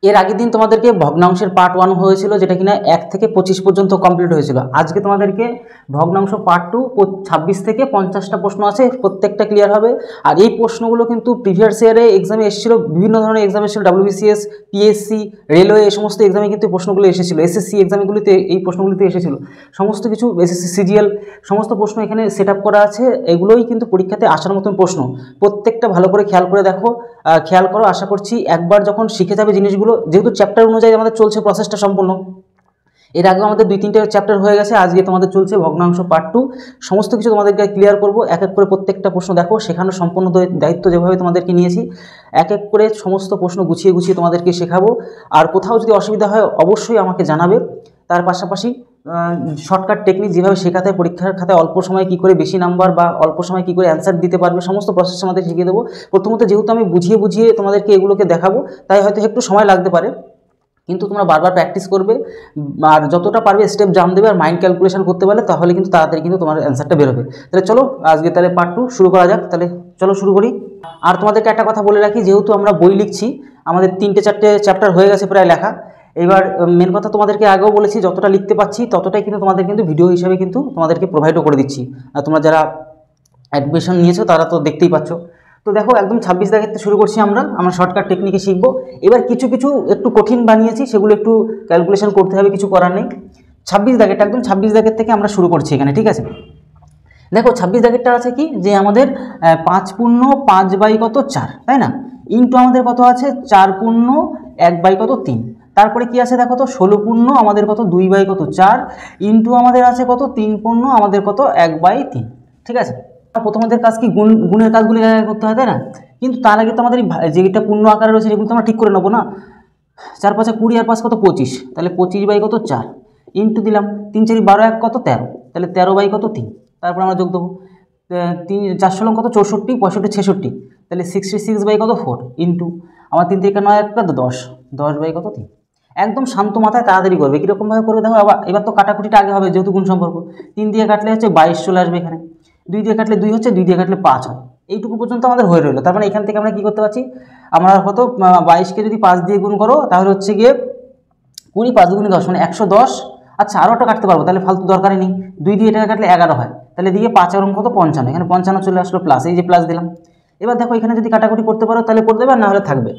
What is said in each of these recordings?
এর আগের দিন তোমাদেরকে ভগ্নাংশের পার্ট 1 হয়েছিল, যেটা কিনা 1 থেকে 25 পর্যন্ত কমপ্লিট হয়েছিল। আজকে তোমাদেরকে ভগ্নাংশ পার্ট 2 26 থেকে 50টা প্রশ্ন আছে, প্রত্যেকটা ক্লিয়ার হবে। আর এই প্রশ্নগুলো কিন্তু প্রিভিয়াস ইয়ারে এক্সামে এসেছিল, বিভিন্ন ধরনের এক্সাম এসেছিল, WBCS, পিএসসি, রেলওয়ে, এই সমস্ত এক্সামে কিন্তু প্রশ্নগুলো এসেছিল। এসএসসি এক্সামগুলিতে এই প্রশ্নগুলিতে এসেছিল সমস্ত কিছু। এসএসসি সিজিএল সমস্ত প্রশ্ন এখানে সেট আপ করা আছে, এগুলোই কিন্তু পরীক্ষাতে আসার মতন প্রশ্ন। প্রত্যেকটা ভালো করে খেয়াল করে দেখো, খেয়াল করো। আশা করছি একবার যখন শিখে যাবে জিনিসগুলো, যেহেতু চ্যাপ্টার অনুযায়ী আমাদের চলছে প্রসেসটা সম্পূর্ণ, এর আগেও আমাদের 2-3টে চ্যাপ্টার হয়ে গেছে, আজকে তোমাদের চলছে ভগ্নাংশ পার্ট 2। সমস্ত কিছু তোমাদেরকে ক্লিয়ার করব, এক এক করে প্রত্যেকটা প্রশ্ন দেখো, শেখানোর সম্পূর্ণ দায়িত্ব যেভাবে তোমাদেরকে নিয়েছি, এক এক করে সমস্ত প্রশ্ন গুছিয়ে গুছিয়ে তোমাদেরকে শেখাবো। আর কোথাও যদি অসুবিধা হয় অবশ্যই আমাকে জানাবে। তার পাশাপাশি শর্টকাট টেকনিক যেভাবে শেখাতে হয় পরীক্ষার খাতায় অল্প সময়ে কী করে বেশি নাম্বার বা অল্প সময়ে কী করে অ্যান্সার দিতে পারবে, সমস্ত প্রসেস আমাদের শিখিয়ে দেবো। প্রথমত যেহেতু আমি বুঝিয়ে বুঝিয়ে তোমাদেরকে এগুলোকে দেখাবো, তাই হয়তো একটু সময় লাগতে পারে, কিন্তু তোমরা বারবার প্র্যাকটিস করবে আর যতটা পারবে স্টেপ জাম দেবে আর মাইন্ড ক্যালকুলেশন করতে পারলে তাহলে কিন্তু তাড়াতাড়ি কিন্তু তোমার অ্যান্সারটা বেরোবে। তাহলে চলো আজকে তাহলে পার্ট 2 শুরু করা যাক। তাহলে চলো শুরু করি। আর তোমাদেরকে একটা কথা বলে রাখি, যেহেতু আমরা বই লিখছি, আমাদের 3-4টে চ্যাপ্টার হয়ে গেছে প্রায় লেখা। এবার মেন কথা তোমাদেরকে আগেও বলেছি, যতটা লিখতে পাচ্ছি ততটাই কিন্তু তোমাদের কিন্তু ভিডিও হিসাবে কিন্তু তোমাদেরকে প্রোভাইডও করে দিচ্ছি। আর তোমরা যারা অ্যাডমিশন নিয়েছো তারা তো দেখতেই পাচ্ছ। তো দেখো একদম 26 দাগের শুরু করছি আমরা শর্টকাট টেকনিকে শিখবো। এবার কিছু কিছু একটু কঠিন বানিয়েছি, সেগুলো একটু ক্যালকুলেশন করতে হবে, কিছু করার নেই। 26 দাগেরটা একদম 26 দাগের থেকে আমরা শুরু করছি এখানে, ঠিক আছে। দেখো 26 দাগেরটা আছে কি, যে আমাদের 5 পূর্ণ 5/4, তাই না, ইন্টু আমাদের কত আছে 4 পূর্ণ 1/3। তারপরে কি আছে দেখো তো 16 পূর্ণ আমাদের কত 2/4, ইন্টু আমাদের আছে কত 3 পূর্ণ আমাদের কত 1/3, ঠিক আছে। প্রথমদের কাজ কি গুণের কাজগুলি করতে হয়, তাই না, কিন্তু তার আগে তো আমাদের যেটা পূর্ণ আকারে রয়েছে সেগুলো তো আমরা ঠিক করে নেবো না। 4 5 20 আর 5 কত 25, তাহলে 25/4 ইন্টু দিলাম 3 4 12 1 কত 13, তাহলে 13/3। তারপর আমরা যোগ দেবো 3 4 16 কত 64 65 66, তাহলে 66/4 ইন্টু আমার 3 থেকে 9 1 কত 10 10/3। একদম শান্ত মাথায় তাড়াতাড়ি করবে। কীরকমভাবে করবে দেখো, এবার তো কাটাকুটিটা আগে হবে, যেহেতু গুণ সম্পর্ক। 3 দিয়ে কাটলে হচ্ছে 22 চলে আসবে এখানে, 2 দিয়ে কাটলে 2 হচ্ছে, 2 দিয়ে কাটলে 5 হয়। এইটুকু পর্যন্ত আমাদের হয়ে রইলো। তার মানে এখান থেকে আমরা কী করতে পারছি, আমরা কত 22কে যদি 5 দিয়ে গুণ করো তাহলে হচ্ছে গিয়ে 20 5 × 10 মানে 110। আচ্ছা আরও একটা কাটতে পারবো, তাহলে ফালতু দরকারই নেই। 2 দিয়ে এটাকে কাটলে 11 হয়, তাহলে দিয়ে 5 আর কত 55, এখানে 55 চলে আসলো প্লাস, এই যে প্লাস দিলাম। এবার দেখো এখানে যদি কাটাকুটি করতে পারো তাহলে করে দেবে, আর না হলে থাকবে।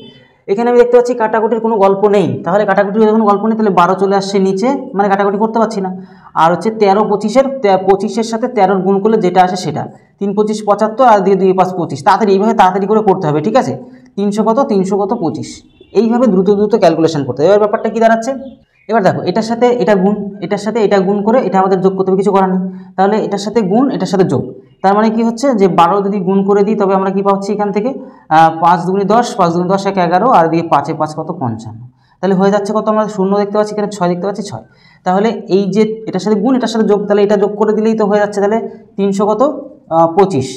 এখানে আমি দেখতে পাচ্ছি কাটাকুটির কোনো গল্প নেই, তাহলে কাটাকুটির যখন গল্প নেই তাহলে 12 চলে আসছে নিচে, মানে কাটাকুটি করতে পারছি না। আর হচ্ছে 13 25-এর সাথে 13 গুণ করলে যেটা আসে সেটা 3 25 75, আর দিয়ে 2 5 25। তাড়াতাড়ি এইভাবে তাড়াতাড়ি করে করতে হবে, ঠিক আছে। 300 কত 25, এইভাবে দ্রুত দ্রুত ক্যালকুলেশন করতে হবে। এবার ব্যাপারটা কী দাঁড়াচ্ছে, এবার দেখো এটার সাথে এটা গুণ, এটার সাথে এটা গুণ করে এটা আমাদের যোগ করতে হবে, কিছু করার নেই। তাহলে এটার সাথে গুণ, এটার সাথে যোগ, তার মানে কি হচ্ছে যে 12 যদি গুণ করে দিই তবে আমরা কি পাচ্ছি এখান থেকে 5 2 10, 5 2 10 1 11, আর দিয়ে 5 এ 5 কত 55, তাহলে হয়ে যাচ্ছে কত, আমরা 0 দেখতে পাচ্ছি এখানে, 6 দেখতে পাচ্ছি 6। তাহলে এই যে এটার সাথে গুণ এটার সাথে যোগ, তাহলে এটা যোগ করে দিলেই তো হয়ে যাচ্ছে। তাহলে 300 কত 25,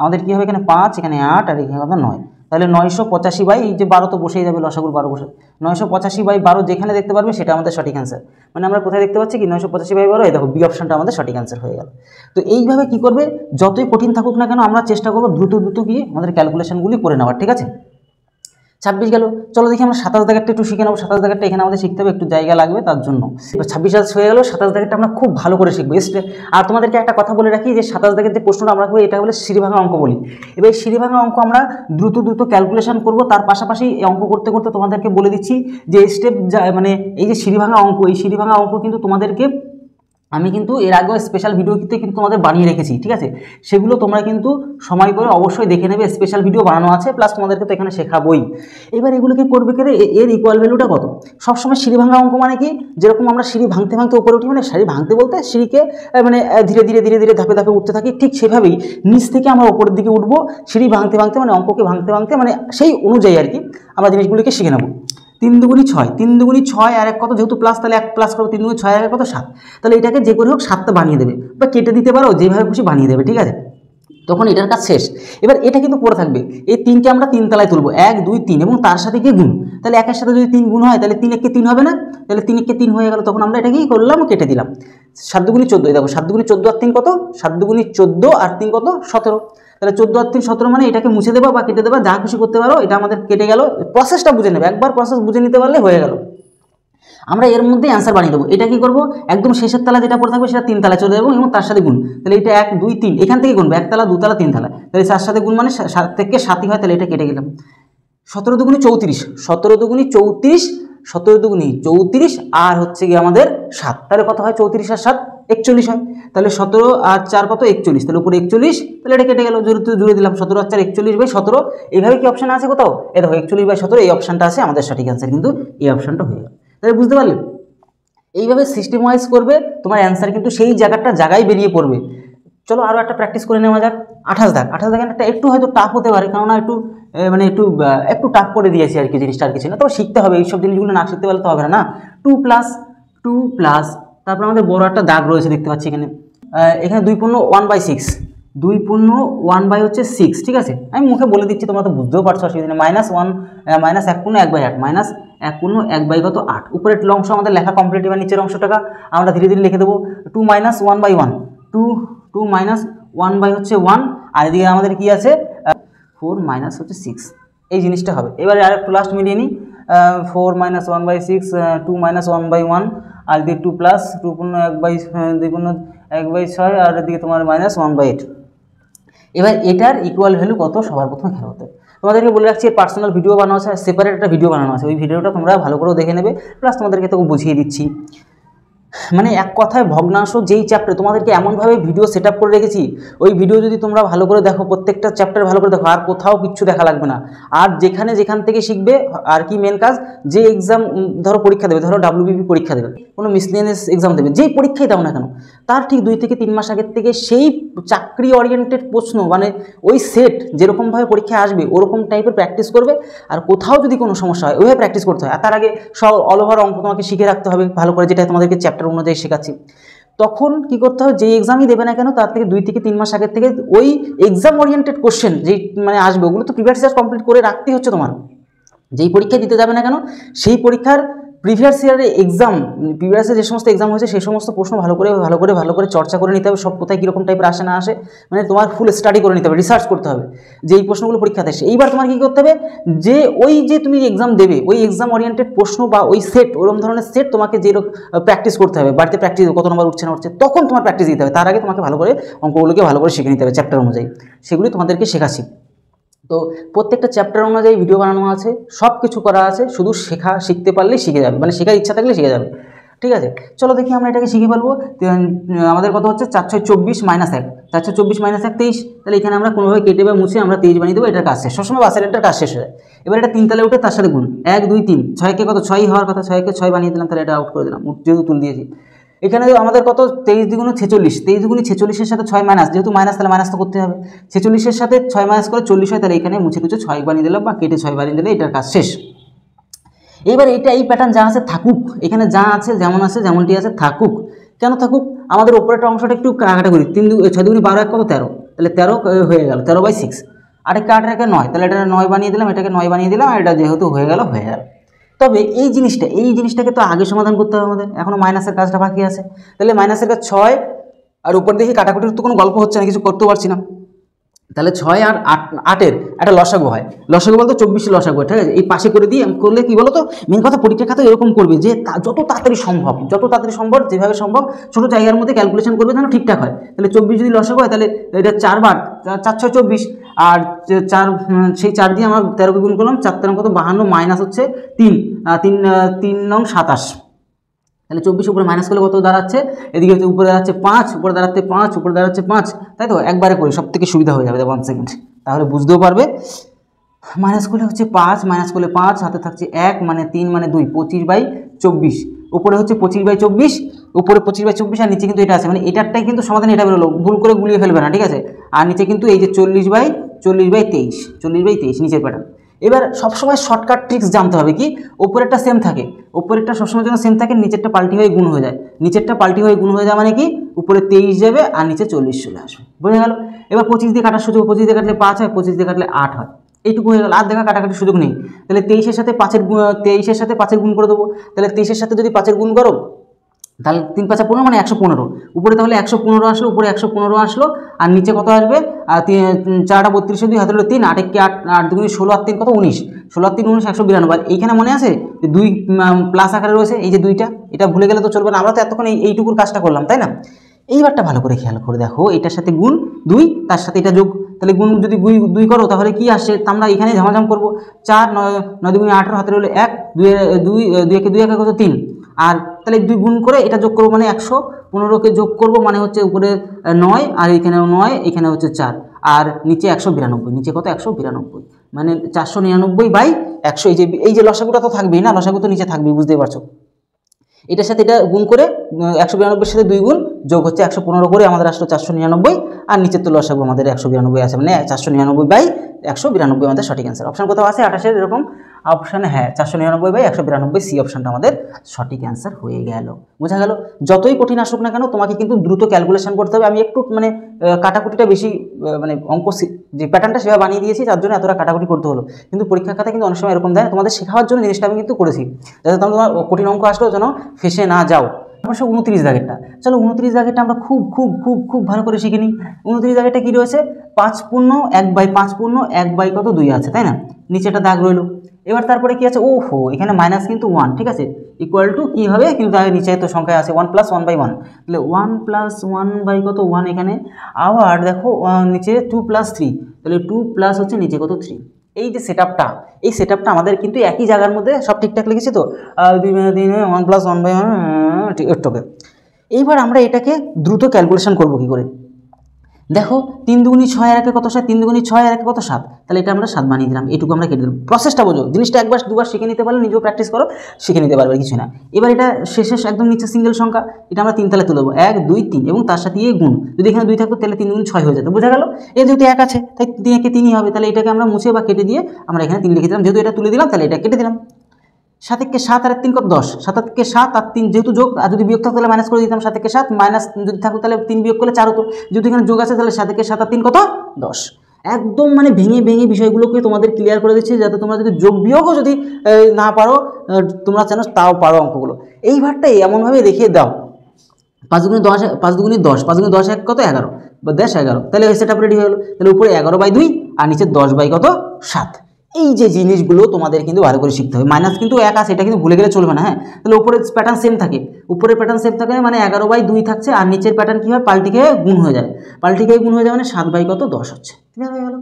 আমাদের কী হবে এখানে 5 এখানে 8 আর এখানে কত 9, তাহলে 985 বাই এই যে 12 তো বসেই যাবে, লসাগুর 12 বসে, 985/12 যেখানে দেখতে পারবে সেটা আমাদের সঠিক অ্যান্সার। মানে আমরা কোথায় দেখতে পাচ্ছি কি 985/12, এই দেখো বি অপশানটা আমাদের সঠিক অ্যান্সার হয়ে গেল। তো এইভাবে কি করবে, যতই কঠিন থাকুক না কেন আমরা চেষ্টা করবো দ্রুত দ্রুত গিয়ে আমাদের ক্যালকুলেশনগুলি করে নেওয়ার, ঠিক আছে। 26 গেল, চলো দেখি আমরা 27 দাগেরটা একটু শিখে নেবো। 27 দাগেরটা এখানে আমাদের শিখতে হবে, একটু জায়গা লাগবে তার জন্য। 26 হয়ে গেল, 27 দাগেরটা আমরা খুব ভালো করে শিখবো। আর তোমাদেরকে একটা কথা বলে রাখি, যে 27 দাগের যে প্রশ্নটা আমরা করি এটা হলে সিঁড়িভাঙা অঙ্ক বলি। এবার এই সিঁড়িভাঙা অঙ্ক আমরা দ্রুত দ্রুত ক্যালকুলেশন করবো। তার পাশাপাশি এই অঙ্ক করতে করতে তোমাদেরকে বলে দিচ্ছি যে স্টেপ, মানে এই যে সিঁড়িভাঙা অঙ্ক, এই সিঁড়িভাঙা অঙ্ক কিন্তু তোমাদেরকে আমি কিন্তু এর আগেও স্পেশাল ভিডিওতে কিন্তু তোমাদের বানিয়ে রেখেছি, ঠিক আছে। সেগুলো তোমরা কিন্তু সময় করে অবশ্যই দেখে নেবে, স্পেশাল ভিডিও বানানো আছে, প্লাস তোমাদেরকে তো এখানে শেখাবই। এবার এগুলোকে করবে কেন, এর ইকুয়াল ভ্যালুটা কত। সবসময় সিঁড়ি ভাঙা অঙ্ক মানে কি, যেরকম আমরা সিঁড়ি ভাঙতে ভাঙতে উপরে উঠি, মানে সিঁড়ি ভাঙতে বলতে সিঁড়িকে মানে ধীরে ধীরে ধীরে ধীরে ধাপে ধাপে উঠতে থাকি, ঠিক সেভাবেই নিচ থেকে আমরা উপরের দিকে উঠবো সিঁড়ি ভাঙতে ভাঙতে, মানে অঙ্ককে ভাঙতে ভাঙতে, মানে সেই অনুযায়ী আর কি আমরা জিনিসগুলিকে শিখে নেবো। 3 দুগুণি 6, 3 দুগুণি 6 আর 1 কত, যেহেতু প্লাস তাহলে 1 প্লাস করো, 3 দুগুণি 6 আর 1 কত 7, তাহলে এটাকে যে করে হোক 7টা বানিয়ে দেবে, বা কেটে দিতে পারো, যেভাবে খুশি বানিয়ে দেবে, ঠিক আছে। তো তখন এটার কাজ শেষ। এবার এটা কিন্তু পড়ে থাকবে, এই 3কে আমরা 3 তলায় তুলবো, 1 2 3 এবং তার সাথে কি গুণ, তাহলে একের সাথে যদি 3 গুণ হয় তাহলে 3 1 কে 3 হবে না, তাহলে 3 1 কে 3 হয়ে গেল। তখন আমরা এটা কি করলাম, কেটে দিলাম। 7 দুগুণি 14, দেখো 7 দুগুণি 14 আর 3 কত, 7 দুগুণি 14 আর 3 কত 17, তাহলে 14 আর 3 17, মানে এটাকে মুছে দেবা বা কেটে দেবা, যা খুশি করতে পারো। এটা আমাদের কেটে গেল, প্রসেসটা বুঝে নেবে, একবার প্রসেস বুঝে নিতে পারলে হয়ে গেল। আমরা এর মধ্যে অ্যান্সার বানিয়ে দেবো। এটা কি করবো, একদম শেষের তালা যেটা পড়ে থাকবে সেটা 3 তালায় চলে যাবো এবং তার সাথে গুণ, তাহলে এটা 1 2 3 এখান থেকে গুনবো, 1 তালা 2 তালা 3 তালা, তাহলে 4 সাথে গুণ মানে 7 থেকে 7ই হয়, তাহলে এটা কেটে গেলাম। 17 দুগুণি 34, 17 দুগুণি 34, 17 দুগুণি 34 আর হচ্ছে গিয়ে আমাদের 7, তাহলে কত হয়, 34 আর 7 41 হয়। তাহলে 17 আর 4 কত 41, তাহলে উপরে 41, তাহলে এটা কেটে গেল, জুড়ে দিলাম 17 আর 4 41/17। এইভাবে কি অপশান আছে কোথাও, এ দেখো 41/17 এই অপশানটা আছে, আমাদের সঠিক অ্যান্সার কিন্তু এই অপশানটা হয়ে গেল। তাহলে বুঝতে পারলে, এইভাবে সিস্টেম ওয়াইজ করবে, তোমার অ্যান্সার কিন্তু সেই জায়গায় বেরিয়ে পড়বে। চলো আরও একটা প্র্যাকটিস করে নেওয়া যাক। 28 দাগ, 28 দাগ একটা একটু হয়তো টাফ হতে পারে, কারণ একটু মানে একটু টাফ করে দিয়েছি আর কি, জিনিসটা আর কিছু না, তবে শিখতে হবে, এইসব জিনিসগুলো না শিখতে পারলে তো হবে না। 2 প্লাস তারপর আমাদের বড় একটা দাগ রয়েছে দেখতে পাচ্ছি এখানে, এখানে 2 পূর্ণ 1/6, 2 পূর্ণ 1/6, ঠিক আছে, আমি মুখে বলে দিচ্ছি, তোমরা তো বুঝতেও পারছো, অসুবিধা নেই। -1 পূর্ণ 1/8, -1 পূর্ণ 1/8, উপরের অংশ আমাদের লেখা কমপ্লিট। এবার নিচের অংশটাকে আমরা ধীরে ধীরে লিখে দেবো। 2 - 1/1, 2 - 1/1, আর এদিকে আমাদের কি আছে 4 - 6, এই জিনিসটা হবে। এবারে আর একটু লাস্ট মিলিয়ে নিই, 4 - 1/6, 2 - 1/1, আর এদিকে 2 প্লাস 2 পূর্ণ 2 পূর্ণ 1/6, আর এদিকে তোমার -1/8। এবার এটার ইকুয়াল ভ্যালু কত সবার প্রথমে খেয়াল হতে হবে। তোমাদেরকে বলে রাখছি, পার্সোনাল ভিডিও বানানো আছে, সেপারেট একটা ভিডিও বানানো আছে, ওই ভিডিওটা তোমরা ভালো করে দেখে নেবে, প্লাস তোমাদেরকে তো বুঝিয়ে দিচ্ছি। মানে এক কথায় ভগ্নাংশ যেই চ্যাপ্টার তোমাদেরকে এমনভাবে ভিডিও সেট আপ করে রেখেছি, ওই ভিডিও যদি তোমরা ভালো করে দেখো, প্রত্যেকটা চ্যাপ্টার ভালো করে দেখো, আর কোথাও কিচ্ছু দেখা লাগবে না। আর যেখান থেকে শিখবে, আর কি মেন কাজ, যে এক্সাম ধরো পরীক্ষা দেবে, ধরো WBP পরীক্ষা দেবে, কোনো মিসলেনিয়াস এক্সাম দেবে, যেই পরীক্ষাই দাও না কেন, তার ঠিক 2 থেকে 3 মাস আগের থেকে সেই চাকরি ওরিয়েন্টেড প্রশ্ন, মানে ওই সেট যেরকমভাবে পরীক্ষায় আসবে ওরকম টাইপের প্র্যাকটিস করবে। আর কোথাও যদি কোনো সমস্যা হয় ওইভাবে প্র্যাকটিস করতে হয়। আর তার আগে সব অল ওভার অঙ্ক তোমাকে শিখে রাখতে হবে ভালো করে, যেটা তোমাদেরকে চ্যাপ্টার অনুযায়ী শেখাচ্ছি। তখন কি করতে হবে, যে এক্সামই দেবে না কেন তার থেকে 2 থেকে 3 মাস আগের থেকে ওই এক্সাম ওরিয়েন্টেড কোশ্চেন যেই মানে আসবে, ওগুলো তো প্রিভিয়াস ইয়ার কমপ্লিট করে রাখতেই হচ্ছে তোমার। যেই পরীক্ষা দিতে যাবে না কেন, সেই পরীক্ষার প্রিভিয়াস ইয়ারে এক্সাম, প্রিভিয়াস যে সমস্ত এক্সাম হয়েছে সেই সমস্ত প্রশ্ন ভালো করে চর্চা করে নিতে হবে, সব কোথায় কীরকম টাইপের আসে না আসে, মানে তোমার ফুল স্টাডি করে নিতে হবে, রিসার্চ করতে হবে যে এই প্রশ্নগুলো পরীক্ষাতে আসে। এইবার তোমার কী করতে হবে, যে ওই যে তুমি এক্সাম দেবে ওই এক্সাম ওরিয়েন্টেড প্রশ্ন বা ওই সেট, ওরকম ধরনের সেট তোমাকে যেরকম প্র্যাকটিস করতে হবে, বাড়িতে প্র্যাকটিস কত নম্বর উঠছে না উঠছে, তখন তোমার প্র্যাকটিস দিতে হবে। তার আগে তোমাকে ভালো করে অঙ্কগুলোকে ভালো করে শিখে নিতে হবে চ্যাপ্টার অনুযায়ী, সেগুলি তোমাদেরকে শেখাচ্ছি। তো প্রত্যেকটা চ্যাপ্টার অনুযায়ী ভিডিও বানানো আছে, সব কিছু করা আছে, শুধু শিখতে পারলেই শিখে যাবে, মানে শেখার ইচ্ছা থাকলে শিখে যাবে, ঠিক আছে। চলো দেখি আমরা এটাকে শিখে ফেলবো। আমাদের কথা হচ্ছে 4 6 24 - 1, 4 6 24 - 1 23, তাহলে এখানে আমরা কোনোভাবে কেটে বা মুছে আমরা 23 বানিয়ে দেবো, এটার কাজ শেষ। সবসময় বাসের এটার কাজ শেষ হয়ে যায়। এবার এটা 3 তালে উঠে তার সাথে গুণ, 1 2 3, 6কে কত 6 হওয়ার কথা, 6কে 6 বানিয়ে দিলাম, তাহলে এটা আউট করে দিলাম, যেহেতু তুল দিয়েছি। এখানে আমাদের কত 23 দ্বিগুণ 46, 23 দ্বিগুণ 46-এর সাথে 6 মাইনাস, যেহেতু মাইনাস তাহলে মাইনাস তো করতে হবে, 46-এর সাথে 6 মাইনাস করে 40 হয়, তাহলে এখানে মুছে 6 বানিয়ে দিলাম বা কেটে 6 বানিয়ে দিলে এটার কাজ শেষ। এবার এই প্যাটার্ন যা আছে থাকুক, এখানে যা আছে যেমন আছে যেমনটি আছে থাকুক। কেন থাকুক, আমাদের উপরের অংশটা একটু কাটাকাটি করি, 6 দুগুণে 12 1 কত 13, তাহলে 13 হয়ে গেল, 13/6, আর একটা 8 একে 9, তাহলে এটা 9 বানিয়ে দিলাম, এটাকে 9 বানিয়ে দিলাম, আর এটা যেহেতু হয়ে গেল। তবে এই জিনিসটাকে তো আগে সমাধান করতে হবে আমাদের, এখনও মাইনাসের কাজটা বাকি আছে। তাহলে মাইনাসের কাজ 6, আর উপর দেখি কাটাকুটির তো কোনো গল্প হচ্ছে না, কিছু করতে পারছি না, তাহলে 6 আর 8-এর একটা লসাগু হয়, লসাগু বলতে 24 লসাগু, ঠিক আছে। এই পাশে করে দিয়ে করলে কি বলো তো, মেন কথা পরীক্ষার খাতা এরকম করবে যে যত তাড়াতাড়ি সম্ভব যেভাবে সম্ভব ছোটো জায়গার মধ্যে ক্যালকুলেশন করবে যেন ঠিকঠাক হয়। তাহলে 24 যদি লসাগু হয় তাহলে এটা 4 বার, 4 6 24, আর 4 সেই 4 দিয়ে আমরা 13কে গুণ করলাম, 4 13 কত 52, মাইনাস হচ্ছে 3 9 27, তাহলে 24 উপরে মাইনাস করলে কত দাঁড়াচ্ছে, এদিকে হচ্ছে উপরে দাঁড়াচ্ছে 5, উপরে দাঁড়াচ্ছে 5, উপরে দাঁড়াচ্ছে 5, তাই তো একবারে করি, সব থেকে সুবিধা হয়ে যাবে। 1 সেকেন্ড, তাহলে বুঝতেও পারবে। মাইনাস করলে হচ্ছে 5, মাইনাস করলে 5, হাতে থাকছে 1 মানে 3 মানে 2, 25/24, উপরে হচ্ছে 25/24, উপরে 25/24, আর নিচে কিন্তু এটা আছে, মানে এটারটাই কিন্তু সমাধান এটা বেরোলো, ভুল করে গুলিয়ে ফেলবে না, ঠিক আছে। আর নিচে কিন্তু এই যে 40/23 নিচের প্যাটার্ন। এবার সবসময় শর্টকাট ট্রিক্স জানতে হবে, কি উপরেরটা সেম থাকে, উপরেরটা সবসময় যেন সেম থাকে, নিচেরটা পাল্টি হয়ে গুণ হয়ে যায়, মানে কি উপরে 23 যাবে আর নিচে 40 চলে আসবে, বোঝা গেল। এবার 25 দিয়ে কাটার সুযোগ, 25 দিয়ে কাটলে 5 হয়, 25 দিয়ে কাটলে 8 হয়, এইটুকু হয়ে গেল। আর দেখা কাটাকাটির সুযোগ নেই। তাহলে 23-এর সাথে 5-এর গুণ করে দেবো। তাহলে 23-এর সাথে যদি 5-এর গুণ করো তাহলে 3 5 15 মানে 115, উপরে তাহলে 115 আসলো, উপরে 115 আসলো আর নিচে কত আসবে, আর 4টা 32, 2 হাতে 3, 8 কে 8, 8 দুগুণে 16 আর 3 কত 19, 16 আর 3 19, 192। আর এইখানে মনে আছে যে 2 প্লাস আকারে রয়েছে, এই যে 2টা, এটা ভুলে গেলে তো চলবে না। আমরা তো এতক্ষণ এইটুকুর কাজটা করলাম, তাই না? এইবারটা ভালো করে খেয়াল করে দেখো, এটার সাথে গুণ 2, তার সাথে এটা যোগ। তাহলে গুণ যদি 2 করো তাহলে কি আসছে, আমরা এখানে ঝামাঝাম করবো। 4 9 দুগুণে 18, হাতে রইলো 1, 2 একে 2 কত 3, আর তাহলে 2 গুণ করে এটা যোগ করবো মানে 115কে যোগ করবো মানে হচ্ছে উপরে 9 আর এখানেও 9, এখানে হচ্ছে 4 আর নিচে 192, নিচে কত 192 মানে 499/100। এই যে লসাগুটা তো থাকবেই না, লসাগু তো নিচে থাকবেই, বুঝতেই পারছো। এটার সাথে এটা গুণ করে 192-এর সাথে 2 গুণ যোগ হচ্ছে 115 করে আমাদের আসলো 499, আর নিচের তো লসাগু আমাদের 192 আছে, মানে 499/192 আমাদের সঠিক অ্যান্সার। অপশন কোথাও আছে 28-এর এরকম অপশানে? হ্যাঁ, 499/192, সি অপশানটা আমাদের সঠিক অ্যান্সার হয়ে গেল। বোঝা গেল? যতই কঠিন আসুক না কেন তোমাকে কিন্তু দ্রুত ক্যালকুলেশন করতে হবে। আমি একটু মানে কাটাকুটিটা বেশি, মানে অঙ্ক যে প্যাটার্নটা সেভাবে বানিয়ে দিয়েছি, তার জন্য এতটা কাটাকুটি করতে হলো। কিন্তু পরীক্ষার খাতা কিন্তু অনেক সময় এরকম দেয়, তোমাদের শেখাবার জন্য জিনিসটা আমি কিন্তু করেছি, যাতে তোমার কঠিন অঙ্ক আসলেও যেন ফেসে না যাও। 29 দাগেরটা, চলো 29 দাগেরটা আমরা খুব খুব খুব খুব ভালো করে শিখে নিই। 29 দাগেরটা কী রয়েছে, 5 পূর্ণ 1/5 পূর্ণ 1/, কত 2 আছে, তাই না? নিচেটা দাগ রইল। এবার তারপরে কি আছে, ওহো এখানে মাইনাস কিন্তু 1, ঠিক আছে, ইকুয়াল টু কী হবে, কিন্তু তার নিচে তো সংখ্যা আছে 1 + 1/1, তাহলে 1 + 1/, কত 1 এখানে। আবার দেখো নিচে 2 + 3, তাহলে 2 প্লাস হচ্ছে নিচে কত 3। এই যে সেটআপটা, এই সেটআপটা আমাদের কিন্তু একই জায়গার মধ্যে সব ঠিকঠাক লিখেছি তো, 2 3 1 + 1/1 ঠিক ওকে। এইবার আমরা এটাকে দ্রুত ক্যালকুলেশন করব কি করে, দেখো 3 দুগুণী 6 আর একে কত 7, 3 দুগুণী 6 আর একে কত 7, তাহলে এটা আমরা 7 বানিয়ে দিলাম, এইটুকু আমরা কেটে দিলাম। প্রসেসটা বোঝো, জিনিসটা একবার দুবার শিখে নিতে পারলে, নিজেও প্র্যাকটিস করো, শিখে নিতে পারবে, কিছু না। এবার এটা শেষে একদম নিচে সিঙ্গেল সংখ্যা, এটা আমরা 3 তালে তুলে দেবো, 1 2 3 এবং তার সাথে এই গুণ, যদি এখানে 2 থাকতো তাহলে 3 দুগুণী 6 হয়ে যেত, বোঝা গেল। এর যেহেতু 1 আছে তাই 3 একে 3ই হবে, তাহলে এটাকে আমরা মুছে বা কেটে দিয়ে আমরা এখানে 3 লিখে দিলাম, যেহেতু এটা তুলে দিলাম তাহলে এটা কেটে দিলাম। 7 একে 7 আর 3 কত 10, 7 একে 7 আর 3 যেহেতু যোগ, আর যদি বিয়োগ থাকতো তাহলে মাইনাস করে দিতাম, 7 একে 7 মাইনাস যদি থাকতো তাহলে 3 বিয়োগ করলে 4 হতো, যেহেতু এখানে যোগ আছে তাহলে 7 একে 7 আর 3 কত 10। একদম মানে ভেঙে ভেঙে বিষয়গুলোকে তোমাদের ক্লিয়ার করে দিচ্ছি, যাতে তোমরা যদি যোগ বিয়োগও যদি না পারো, তোমরা জানো তাও পারো অঙ্কগুলো। এই ভারটা এমনভাবে দেখিয়ে দাও, 5 দুগুণে 10, 5 দুগুণে 10, 5 দুগুণে 10 এক কত 11 বা 10 11, তাহলে সেটা রেডি হয়ে গেলো। তাহলে উপরে 11/2 আর নিচে 10/, কত 7। এই যে জিনিসগুলো তোমাদের কিন্তু ভালো করে শিখতে হবে। মাইনাস কিন্তু 1 আছে, এটা কিন্তু ভুলে গেলে চলবে না। হ্যাঁ, তাহলে উপরের প্যাটার্ন সেম থাকে, উপরের প্যাটার্ন সেম থাকে মানে 11/2 থাকছে, আর নিচের প্যাটার্ন কী হয়, পাল্টিকে গুণ হয়ে যায়, পাল্টিকে গুণ হয়ে যায় মানে 7/, কত 10 হচ্ছে। ক্লিয়ার হয়ে গেল।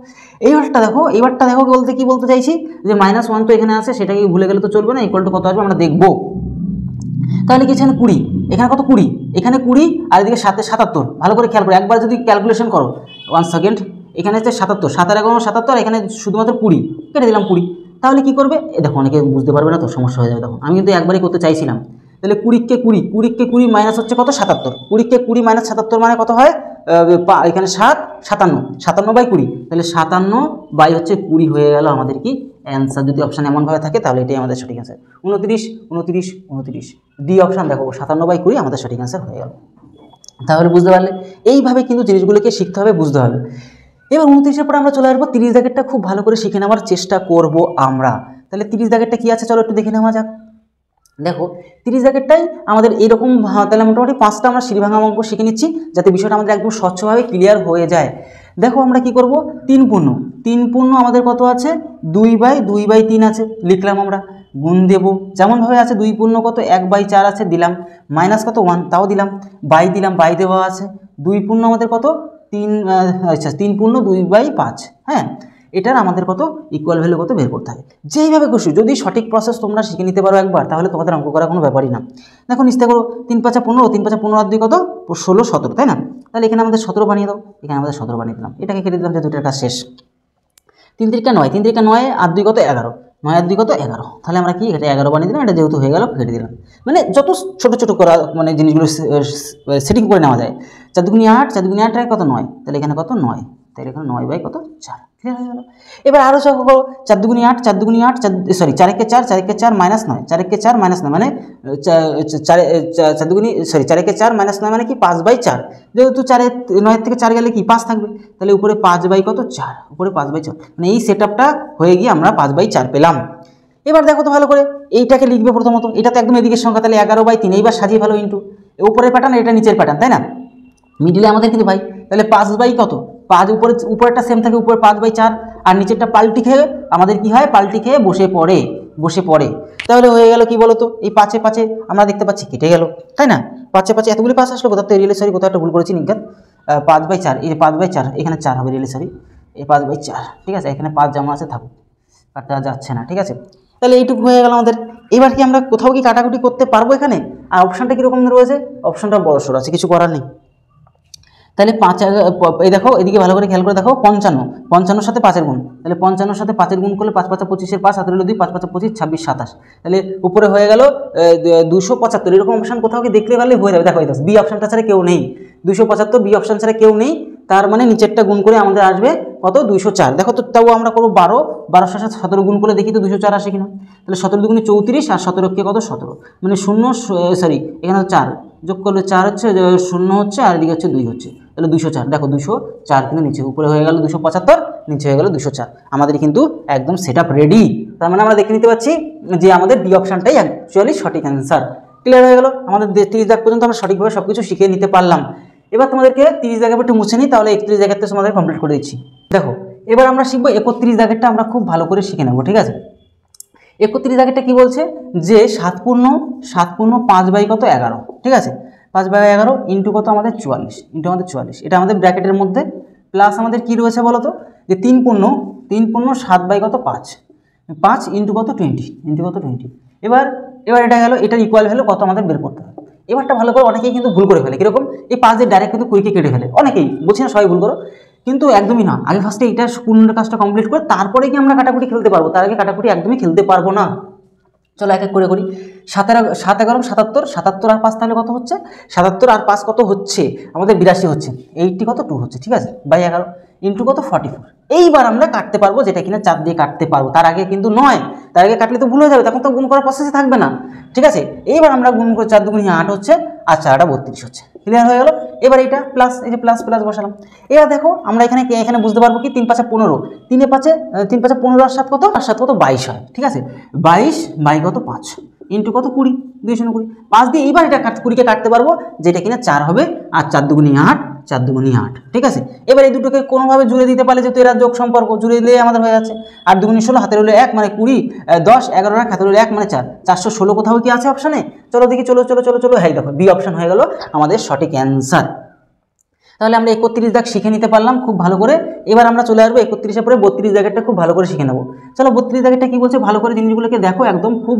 এইবারটা দেখো বলতে কি বলতে চাইছি, যে -1 তো এখানে আছে, সেটাকে ভুলে গেলে তো চলবে না, ইকুয়াল টু কত আসবে আমরা দেখবো। তাহলে কি এখানে 20, এখানে কত 20, এখানে 20 আর এদিকে 7 77, ভালো করে খেয়াল করো, একবার যদি ক্যালকুলেশন করো 1 সেকেন্ড, এখানে হচ্ছে 77, 7 আর 11 77, আর এখানে শুধুমাত্র 20, কেটে দিলাম 20। তাহলে কি করবে, দেখো অনেকে বুঝতে পারবে না তো, সমস্যা হয়ে যাবে তখন। আমি কিন্তু একবারই করতে চাইছিলাম। তাহলে 20 কে 20 মাইনাস হচ্ছে কত 77, 20 কে 20 মাইনাস 77 মানে কত হয়, এখানে 7 57, 57/20, তাহলে 57/, হচ্ছে 20 হয়ে গেল আমাদের কি অ্যান্সার। যদি অপশান এমনভাবে থাকে তাহলে এটাই আমাদের সঠিক অ্যান্সার। 29 ডি অপশান দেখো, 57/20 আমাদের সঠিক অ্যান্সার হয়ে গেল। তাহলে বুঝতে পারলে, এইভাবে কিন্তু জিনিসগুলোকে শিখতে হবে, বুঝতে হবে। এবার 29-এর পরে আমরা চলে আসবো 30 দাগেরটা, খুব ভালো করে শিখে নেওয়ার চেষ্টা করব আমরা। তাহলে 30 দাগেরটা কী আছে চলো একটু দেখে নেওয়া যাক। দেখো 30 দাগেরটাই আমাদের এইরকম, তাহলে মোটামুটি 5টা আমরা সিঁড়িভাঙা অঙ্ক শিখে নিচ্ছি, যাতে বিষয়টা আমাদের একদম স্বচ্ছভাবে ক্লিয়ার হয়ে যায়। দেখো আমরা কি করব, 3 পূর্ণ আমাদের কত আছে, 2/3 আছে, লিখলাম আমরা, গুণ দেব যেমনভাবে আছে, 2 পূর্ণ কত 1/4 আছে, দিলাম, মাইনাস কত 1, তাও দিলাম, দিলাম, দেওয়া আছে, 2 পূর্ণ আমাদের কত 3, আচ্ছা 3 পূর্ণ 2/5, হ্যাঁ, এটার আমাদের কত ইকুয়াল ভ্যালু কত বের করতে হবে। যেইভাবে খুশি, যদি সঠিক প্রসেস তোমরা শিখে নিতে পারো একবার, তাহলে তোমাদের অঙ্ক করা কোনো ব্যাপারই না। দেখো নিশ্চয় করো, 3 5 15, 3 5 15 আর 2 কত 16 17, তাই না? তাহলে এখানে আমাদের 17 বানিয়ে দাও, এখানে আমাদের 17 বানিয়ে দিলাম, এটাকে কেটে দিলাম, যে দুটোর কাজ শেষ। 3 3 9, 3 3 9 আর 2 কত 11, 9 আর 2 কত 11, তাহলে আমরা কি এটা 11 বানিয়ে দিলাম, এটা যেহেতু হয়ে গেল কেটে দিলাম। মানে যত ছোটো ছোটো করা মানে জিনিসগুলো সেটিং করে নেওয়া যায়। 4 দুগুণে 8, 4 দুগুণে 8 কত 9, তাহলে এখানে কত 9, তাহলে এখানে 9 বাই কত 4 ক্লিয়ার হয়ে গেল। এবার আরও চক করো 4 দুগুণি 8, 4 দুগুণি 8, সরি 4 একে 4, 4 একে 4 মাইনাস 9, 4 একে 4 মাইনাস 9 মানে 4 দুগুণি সরি 4 একে 4 মাইনাস 9 মানে কি 5 বাই 4, যেহেতু 9 থেকে 4 গেলে কি 5 থাকবে, তাহলে উপরে 5 বাই কত 4, উপরে 5 বাই 4, মানে এই সেট আপটা হয়ে গিয়ে আমরা 5 বাই 4 পেলাম। এবার দেখো তো ভালো করে এইটাকে লিখবে প্রথমত, এটা তো একদম এদিকের সংখ্যা, তাহলে 11 বাই 3, এইবার সাজিয়ে ভালো ইন্টু উপরের প্যাটার্ন, এটা নিচের প্যাটার্ন, তাই না, মিডিলে আমাদের কিন্তু ভাই, তাহলে 5 বাই কত 5, উপরেরটা সেম থাকে, উপরে 5 বাই 4, আর নিচেরটা পাল্টি খেয়ে আমাদের কি হয়, পাল্টি খেয়ে বসে পড়ে, তাহলে হয়ে গেল কি বলতো, এই 5 5 আমরা দেখতে পাচ্ছি কেটে গেল, তাই না, 5 5 এতগুলি 5 আসলো, কোথাও তো রিয়েলি সরি কোথাও একটা ভুল করেছি নিজ্ঞান, 5 বাই 4, এই যে 5 বাই 4 এখানে 4 হবে রিয়েলি সরি, এই 5 বাই 4, ঠিক আছে, এখানে 5 যেমন আছে থাকুক, কাটা যাচ্ছে না, ঠিক আছে, তাহলে এইটুকু হয়ে গেল আমাদের। এবার কি আমরা কোথাও কি কাটাকুটি করতে পারবো এখানে, আর অপশানটা কীরকম রয়েছে, অপশানটা বড় সড়ো আছে, কিছু করার নেই, তাহলে 5 এই দেখো এদিকে ভালো করে খেয়াল করে দেখো, 55 সাথে 5-এর গুণ, তাহলে 55 সাথে 5-এর গুণ করলে 5 5 25-এর 5, 7 হলো 2, 5 5 25, 26 27, তাহলে উপরে হয়ে গেল 275, এরকম অপশান কোথাও কি দেখলে পারলে হয়ে যাবে। দেখো এই বি অপশানটা ছাড়া কেউ নেই, 275 বি অপশান ছাড়া কেউ নেই, তার মানে নিচেরটা গুণ করে আমাদের আসবে কত 204, দেখো তো তাও আমরা করবো 12 সাথে 17 গুণ করে দেখি তো 204 আসে কিনা, তাহলে 17 দুগুণে 34 আর 17 কে কত 17, মানে 0 সরি এখানে 4 যোগ করলে 4 হচ্ছে, 0 হচ্ছে, আর এদিকে হচ্ছে 2 হচ্ছে, তাহলে 204, দেখো 204 কিন্তু নিচে, উপরে হয়ে গেল 275, নিচে হয়ে গেল 204, আমাদের কিন্তু একদম সেট আপ রেডি। তার মানে আমরা দেখে নিতে পারছি যে আমাদের বি অপশানটাই অ্যাকচুয়ালি সঠিক অ্যান্সার। ক্লিয়ার হয়ে গেল, আমাদের 30 দাগ পর্যন্ত আমরা সঠিকভাবে সব কিছু শিখে নিতে পারলাম। এবার তোমাদেরকে 30 দাগের একটু মুছে নিই, তাহলে 31 দাগের তো তোমাদের কমপ্লিট করে দিচ্ছি। দেখো এবার আমরা শিখবো 31 দাগেরটা, আমরা খুব ভালো করে শিখে নেবো, ঠিক আছে। 31 দাগেরটা কি বলছে, যে 7 পূর্ণ 5 বাই কত 11, ঠিক আছে, 5 বাই 11 ইন্টু কত আমাদের 44, ইন্টু আমাদের 44, এটা আমাদের ব্র্যাকেটের মধ্যে, প্লাস আমাদের কি রয়েছে বলো তো, যে 3 পূর্ণ 7 বাই কত 5 ইন্টু কত 20, ইন্টু কত 20, এবার এটা গেল, এটার ইকুয়াল ভ্যালু কত আমাদের বের করতে হবে। এবারটা ভালো করে, অনেকেই কিন্তু ভুল করে ফেলে, কীরকম এই 5 ডাইরেক্ট কিন্তু 20 কেটে ফেলে, অনেকেই বলছি না সবাই ভুল করো, কিন্তু একদমই না, আগে ফার্স্টে এটা পূর্ণের কাজটা কমপ্লিট করে তারপরে কি আমরা কাটাকুটি খেলতে পারবো, তার আগে কাটাকুটি একদমই খেলতে পারবো না। চলো এক এক করে করি, 7 11 77, আর 5 তাহলে কত হচ্ছে, 77 আর 5 কত হচ্ছে আমাদের 82 হচ্ছে, 80 কত 2 হচ্ছে, ঠিক আছে, বাই 11 ইন্টু কত 44, এইবার আমরা কাটতে পারবো, যেটা কিনা 4 দিয়ে কাটতে পারবো, তার আগে কিন্তু নয়, তার আগে কাটলে তো ভুল হয়ে যাবে, তখন তো গুণ করার প্রসেসে থাকবে না, ঠিক আছে। এইবার আমরা গুণ করে 4 দুগুণে 8 হচ্ছে, আর 4 32 হচ্ছে, ক্লিয়ার হয়ে গেল। এবার এটা প্লাস, এই যে প্লাস বসালাম। এবার দেখো আমরা এখানে বুঝতে পারবো কি 3 5 15, 3 5 15 আর 7 কত, আর 7 কত 22 হয়, ঠিক আছে, 22 বাই কত 5 ইন্টু কত 20, 220, 5 দিয়ে এইবার এটা 20কে কাটতে পারবো, যেটা কিনা 4 হবে, আর 4 দুগুণে 8, 4 দুগুণে 8, ঠিক আছে। এবার এই দুটোকে কোনোভাবে জুড়ে দিতে পারলে, যেহেতু এরা যোগ সম্পর্ক, জুড়ে দিলে আমাদের হয়ে যাচ্ছে, 8 দুগুণে 16, হাতের হলো 1 মানে 20, 10 11 হাতের হলো 1 মানে 4, 416 কোথাও কি আছে অপশানে, চলো দেখি, চলো, হ্যাঁ দেখো বি অপশান হয়ে গেল আমাদের সঠিক অ্যান্সার। তাহলে আমরা 31 দাগ শিখে নিতে পারলাম খুব ভালো করে। এবার আমরা চলে আসবো 31-এর পরে 32 দাগেরটা খুব ভালো করে শিখে নেবো। চলো 32 দাগেরটা কি বলছে, ভালো করে জিনিসগুলোকে দেখো, একদম খুব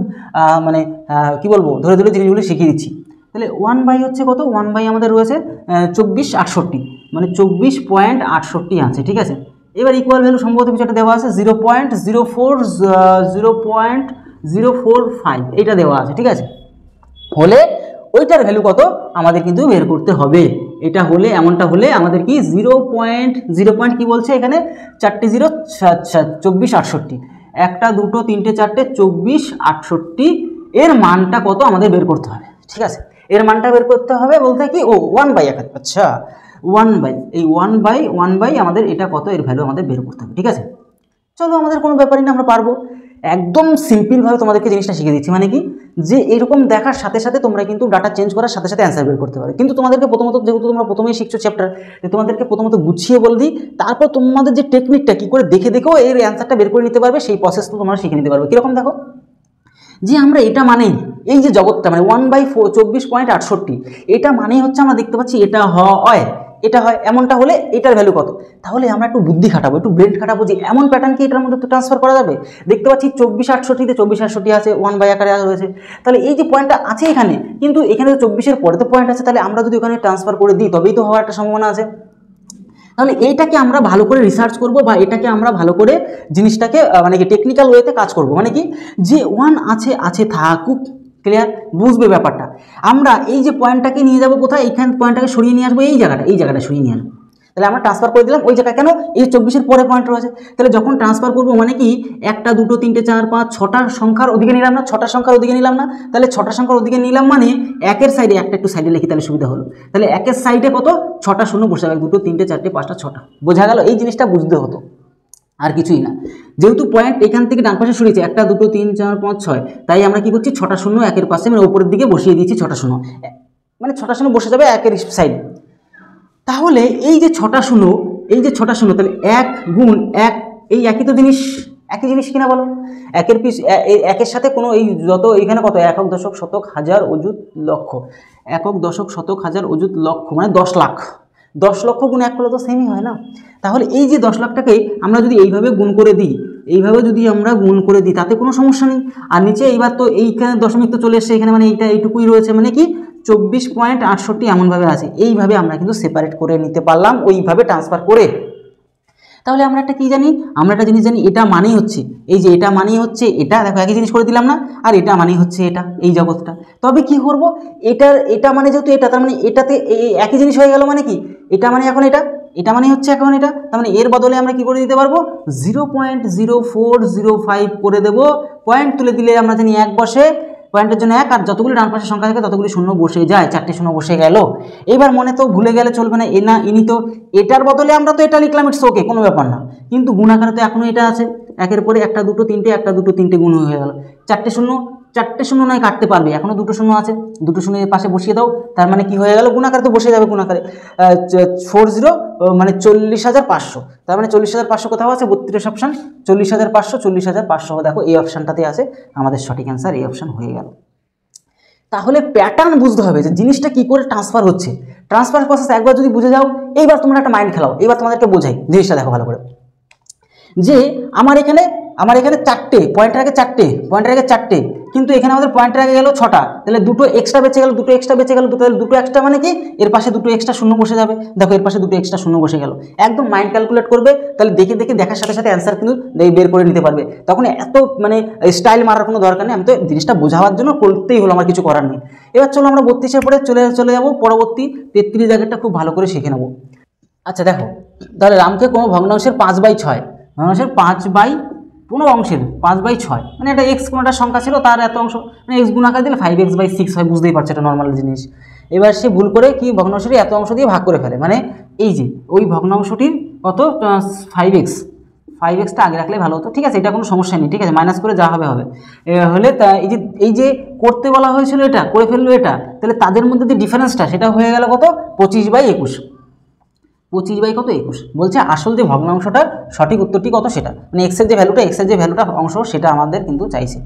মানে কি বলবো, ধরে জিনিসগুলো শিখিয়ে দিচ্ছি। তাহলে 1 বাই হচ্ছে কত, 1 বাই আমাদের রয়েছে 2468, মানে 24.68 আছে, ঠিক আছে। এবার ইকুয়াল ভ্যালু সম্ভবত কিছু একটা দেওয়া আছে, 0.045 এটা দেওয়া আছে, ঠিক আছে। হলে ওইটার ভ্যালু কত আমাদের কিন্তু বের করতে হবে। এটা হলে, এমনটা হলে আমাদের কি 0.0 কি বলছে এখানে, 4টে 0, 2468, 1 2 3 4 2468, এর মানটা কত আমাদের বের করতে হবে, ঠিক আছে। এর মানটা বের করতে হবে বলতে কি, ও 1 বাই, আচ্ছা 1 বাই, এই 1 বাই আমাদের এটা কত, এর ভ্যালু আমাদের বের করতে হবে, ঠিক আছে। চলো আমাদের কোনো ব্যাপারই না, আমরা পারবো, একদম সিম্পলভাবে তোমাদেরকে জিনিসটা শিখিয়ে দিচ্ছি। মানে কি, যে এরকম দেখার সাথে সাথে তোমরা কিন্তু ডাটা চেঞ্জ করার সাথে সাথে অ্যান্সার বের করতে পারো। কিন্তু তোমাদেরকে প্রথমত, যেহেতু তোমরা প্রথমেই শিখছো চ্যাপ্টার, তোমাদেরকে প্রথমত গুছিয়ে বল দিই, তারপর তোমাদের যে টেকনিকটা কী করে দেখেও এর অ্যান্সারটা বের করে নিতে পারবে, সেই প্রসেসটা তোমরা শিখে নিতে পারবে। কীরকম দেখো, যে আমরা এটা মানেই, এই যে জগৎটা মানে 1 বাই 24.68, এটা মানেই হচ্ছে আমরা দেখতে পাচ্ছি এটা হয়, এটা হয়, এমনটা হলে এটার ভ্যালু কত। তাহলে আমরা একটু বুদ্ধি খাটাবো, একটু ব্রেন খাটাবো, যে এমন প্যাটার্ন কি এটার মধ্যে তো ট্রান্সফার করা যাবে। দেখতে পাচ্ছি 2468-তে 2468 আছে, 1 বাই আকারে রয়েছে, তাহলে এই যে পয়েন্টটা আছে এখানে, কিন্তু এখানে 24-এর পরে তো পয়েন্ট আছে, তাহলে আমরা যদি ওখানে ট্রান্সফার করে দিই তবেই তো হওয়ার একটা সম্ভাবনা আছে। তাহলে এইটাকে আমরা ভালো করে রিসার্চ করব, বা এটাকে আমরা ভালো করে জিনিসটাকে মানে কি টেকনিক্যাল ওয়েতে কাজ করব। মানে কি, যে 1 আছে থাকুক, ক্লিয়ার, বুঝবে ব্যাপারটা। আমরা এই যে পয়েন্টটাকে নিয়ে যাব কোথায়, এইখান পয়েন্টটাকে সরিয়ে নিয়ে আসবো, এই জায়গাটা সরিয়ে নিয়ে আসবো। তাহলে আমরা ট্রান্সফার করে দিলাম ওই জায়গায়, কেন এই 24-এর পরে পয়েন্ট রয়েছে। তাহলে যখন ট্রান্সফার করবো মানে কি 1 2 3 4 5 6টার সংখ্যার ওদিকে নিলাম না, 6টার সংখ্যার ওদিকে নিলাম না, তাহলে 6টার সংখ্যার ওদিকে নিলাম মানে 1-এর সাইডে একটা একটু সাইডে লিখি তাহলে সুবিধা হলো। তাহলে 1-এর সাইডে কত 6টা শূন্য বসে যাবে, 2 3 4 5টা 6টা, বোঝা গেল? এই জিনিসটা বুঝতে হতো, আর কিছুই না। যেহেতু পয়েন্ট এখান থেকে ডান পাশে সরিয়েছে 1 2 3 4 5 6, তাই আমরা কি করছি 6টা শূন্য 1-এর পাশে মানে উপরের দিকে বসিয়ে দিয়েছি 6টা শূন্য, মানে 6টা শূন্য বসে যাবে 1-এর সাইডে। তাহলে এই যে 6টা শূন্য, এই যে 6টা শূন্য, তাহলে 1 গুণ 1, এই একই তো জিনিস, একই জিনিস কিনা বলো? 1-এর পিস 1-এর সাথে কোনো এই যত এখানে কত একক দশক শতক হাজার অযুত লক্ষ, একক দশক শতক হাজার অযুত লক্ষ মানে 10 লাখ, 10 লক্ষ গুণ 1 করলে তো সেমই হয় না? তাহলে এই যে 10 লাখটাকে আমরা যদি এইভাবে গুণ করে দিই, এইভাবে যদি আমরা গুণ করে দিই তাতে কোনো সমস্যা নেই। আর নিচে এইবার তো এইখানে দশমিক তো চলে এসছে এখানে, মানে এইটা এইটুকুই রয়েছে, মানে কি 24.68 এমনভাবে আছে। এইভাবে আমরা কিন্তু সেপারেট করে নিতে পারলাম ওইভাবে ট্রান্সফার করে। তাহলে আমরা একটা কি জানি, আমরা একটা জিনিস জানি, এটা মানেই হচ্ছে এই যে এটা মানেই হচ্ছে এটা, দেখো একই জিনিস করে দিলাম না, আর এটা মানেই হচ্ছে এটা, এই জগৎটা। তবে কি করব, এটা মানে যেহেতু এটা, তার মানে এটাতে একই জিনিস হয়ে গেল, মানে কি এটা মানে এখন এটা মানে হচ্ছে এখন এটা, তার মানে এর বদলে আমরা কি করে দিতে পারবো 0.0405 করে দেবো। পয়েন্ট তুলে দিলে আমরা জানি 1 বসে, পয়েন্টের জন্য 1, আর যতগুলি ডান পাশের সংখ্যা থাকে ততগুলি শূন্য বসে যায়, 4টে শূন্য বসে গেল। এবার মনে তো ভুলে গেলে চলবে না, এ না ইনি তো এটার বদলে আমরা তো এটা লিখলাম, ইটস ওকে, কোনো ব্যাপার না, কিন্তু গুণাকারে তো এখনও এটা আছে, 1-এর পরে 1 2 3টে 1 2 3টে গুণ হয়ে গেল, 4টে শূন্য নয় কাটতে পারবে, এখনও 2টো শূন্য আছে, 2টো শূন্য এর পাশে বসিয়ে দাও, তার মানে কি হয়ে গেল গুণাকারে তো বসে যাবে, গুণাকারে 40 মানে 40,500, তার মানে 40,500 কোথাও আছে 32 অপশান, 40,500 40,500, দেখো এই অপশানটাতে আছে আমাদের সঠিক অ্যান্সার, এই অপশান হয়ে গেল। তাহলে প্যাটার্ন বুঝতে হবে যে জিনিসটা কি করে ট্রান্সফার হচ্ছে, ট্রান্সফার প্রসেস একবার যদি বুঝে যাও, এইবার তোমরা একটা মাইন্ড খেলাও, এইবার তোমাদেরকে বোঝাই জিনিসটা, দেখো ভালো করে, যে আমার এখানে 4টে পয়েন্টের আগে 4টে, কিন্তু এখানে আমাদের পয়েন্টের আগে গেল 6টা, তাহলে 2টো এক্সট্রা বেঁচে গেল, তাহলে 2টো এক্সট্রা মানে কি এর পাশে 2টো এক্সট্রা শূন্য বসে যাবে, দেখো এর পাশে 2টো এক্সট্রা শূন্য বসে গেল, একদম মাইন্ড ক্যালকুলেট করবে, তাহলে দেখার সাথে সাথে অ্যান্সার কিন্তু বের করে নিতে পারবে, তখন এত মানে স্টাইল মারার কোনো দরকার নেই, আমি তো জিনিসটা বোঝাবার জন্য করতেই হলো, আমার কিছু করার নেই। এবার চলো আমরা 32-এর পরে চলে যাবো পরবর্তী 33 জায়গাটা খুব ভালো করে শিখে নেবো। আচ্ছা দেখো, তাহলে রামকে কোনো ভগ্নাংশের 5/6, ভগ্নাংশের 5/15 অংশের 5/6, মানে এটা এক্স কোনোটা সংখ্যা ছিল তার এত অংশ, মানে এক্স গুণাকার দিলে 5x/6 হয়, বুঝতেই পারছো এটা নর্মাল জিনিস। এবার সে ভুল করে কি ভগ্নাংশটি এত অংশ দিয়ে ভাগ করে ফেলে, মানে এই যে ওই ভগ্নাংশটির কত 5x আগে রাখলে ভালো হতো, ঠিক আছে, এটা কোনো সমস্যা নেই, ঠিক আছে, মাইনাস করে যা হবে হবে। হলে তা এই যে করতে বলা হয়েছিল এটা করে ফেললো এটা, তাহলে তাদের মধ্যে যে ডিফারেন্সটা সেটা হয়ে গেল কত 25/21, 25/21 বলছে আসল যে ভগ্নাংশটার সঠিক উত্তরটি কত সেটা, মানে এক্সের যে ভ্যালুটা অংশ সেটা আমাদের কিন্তু চাইছে,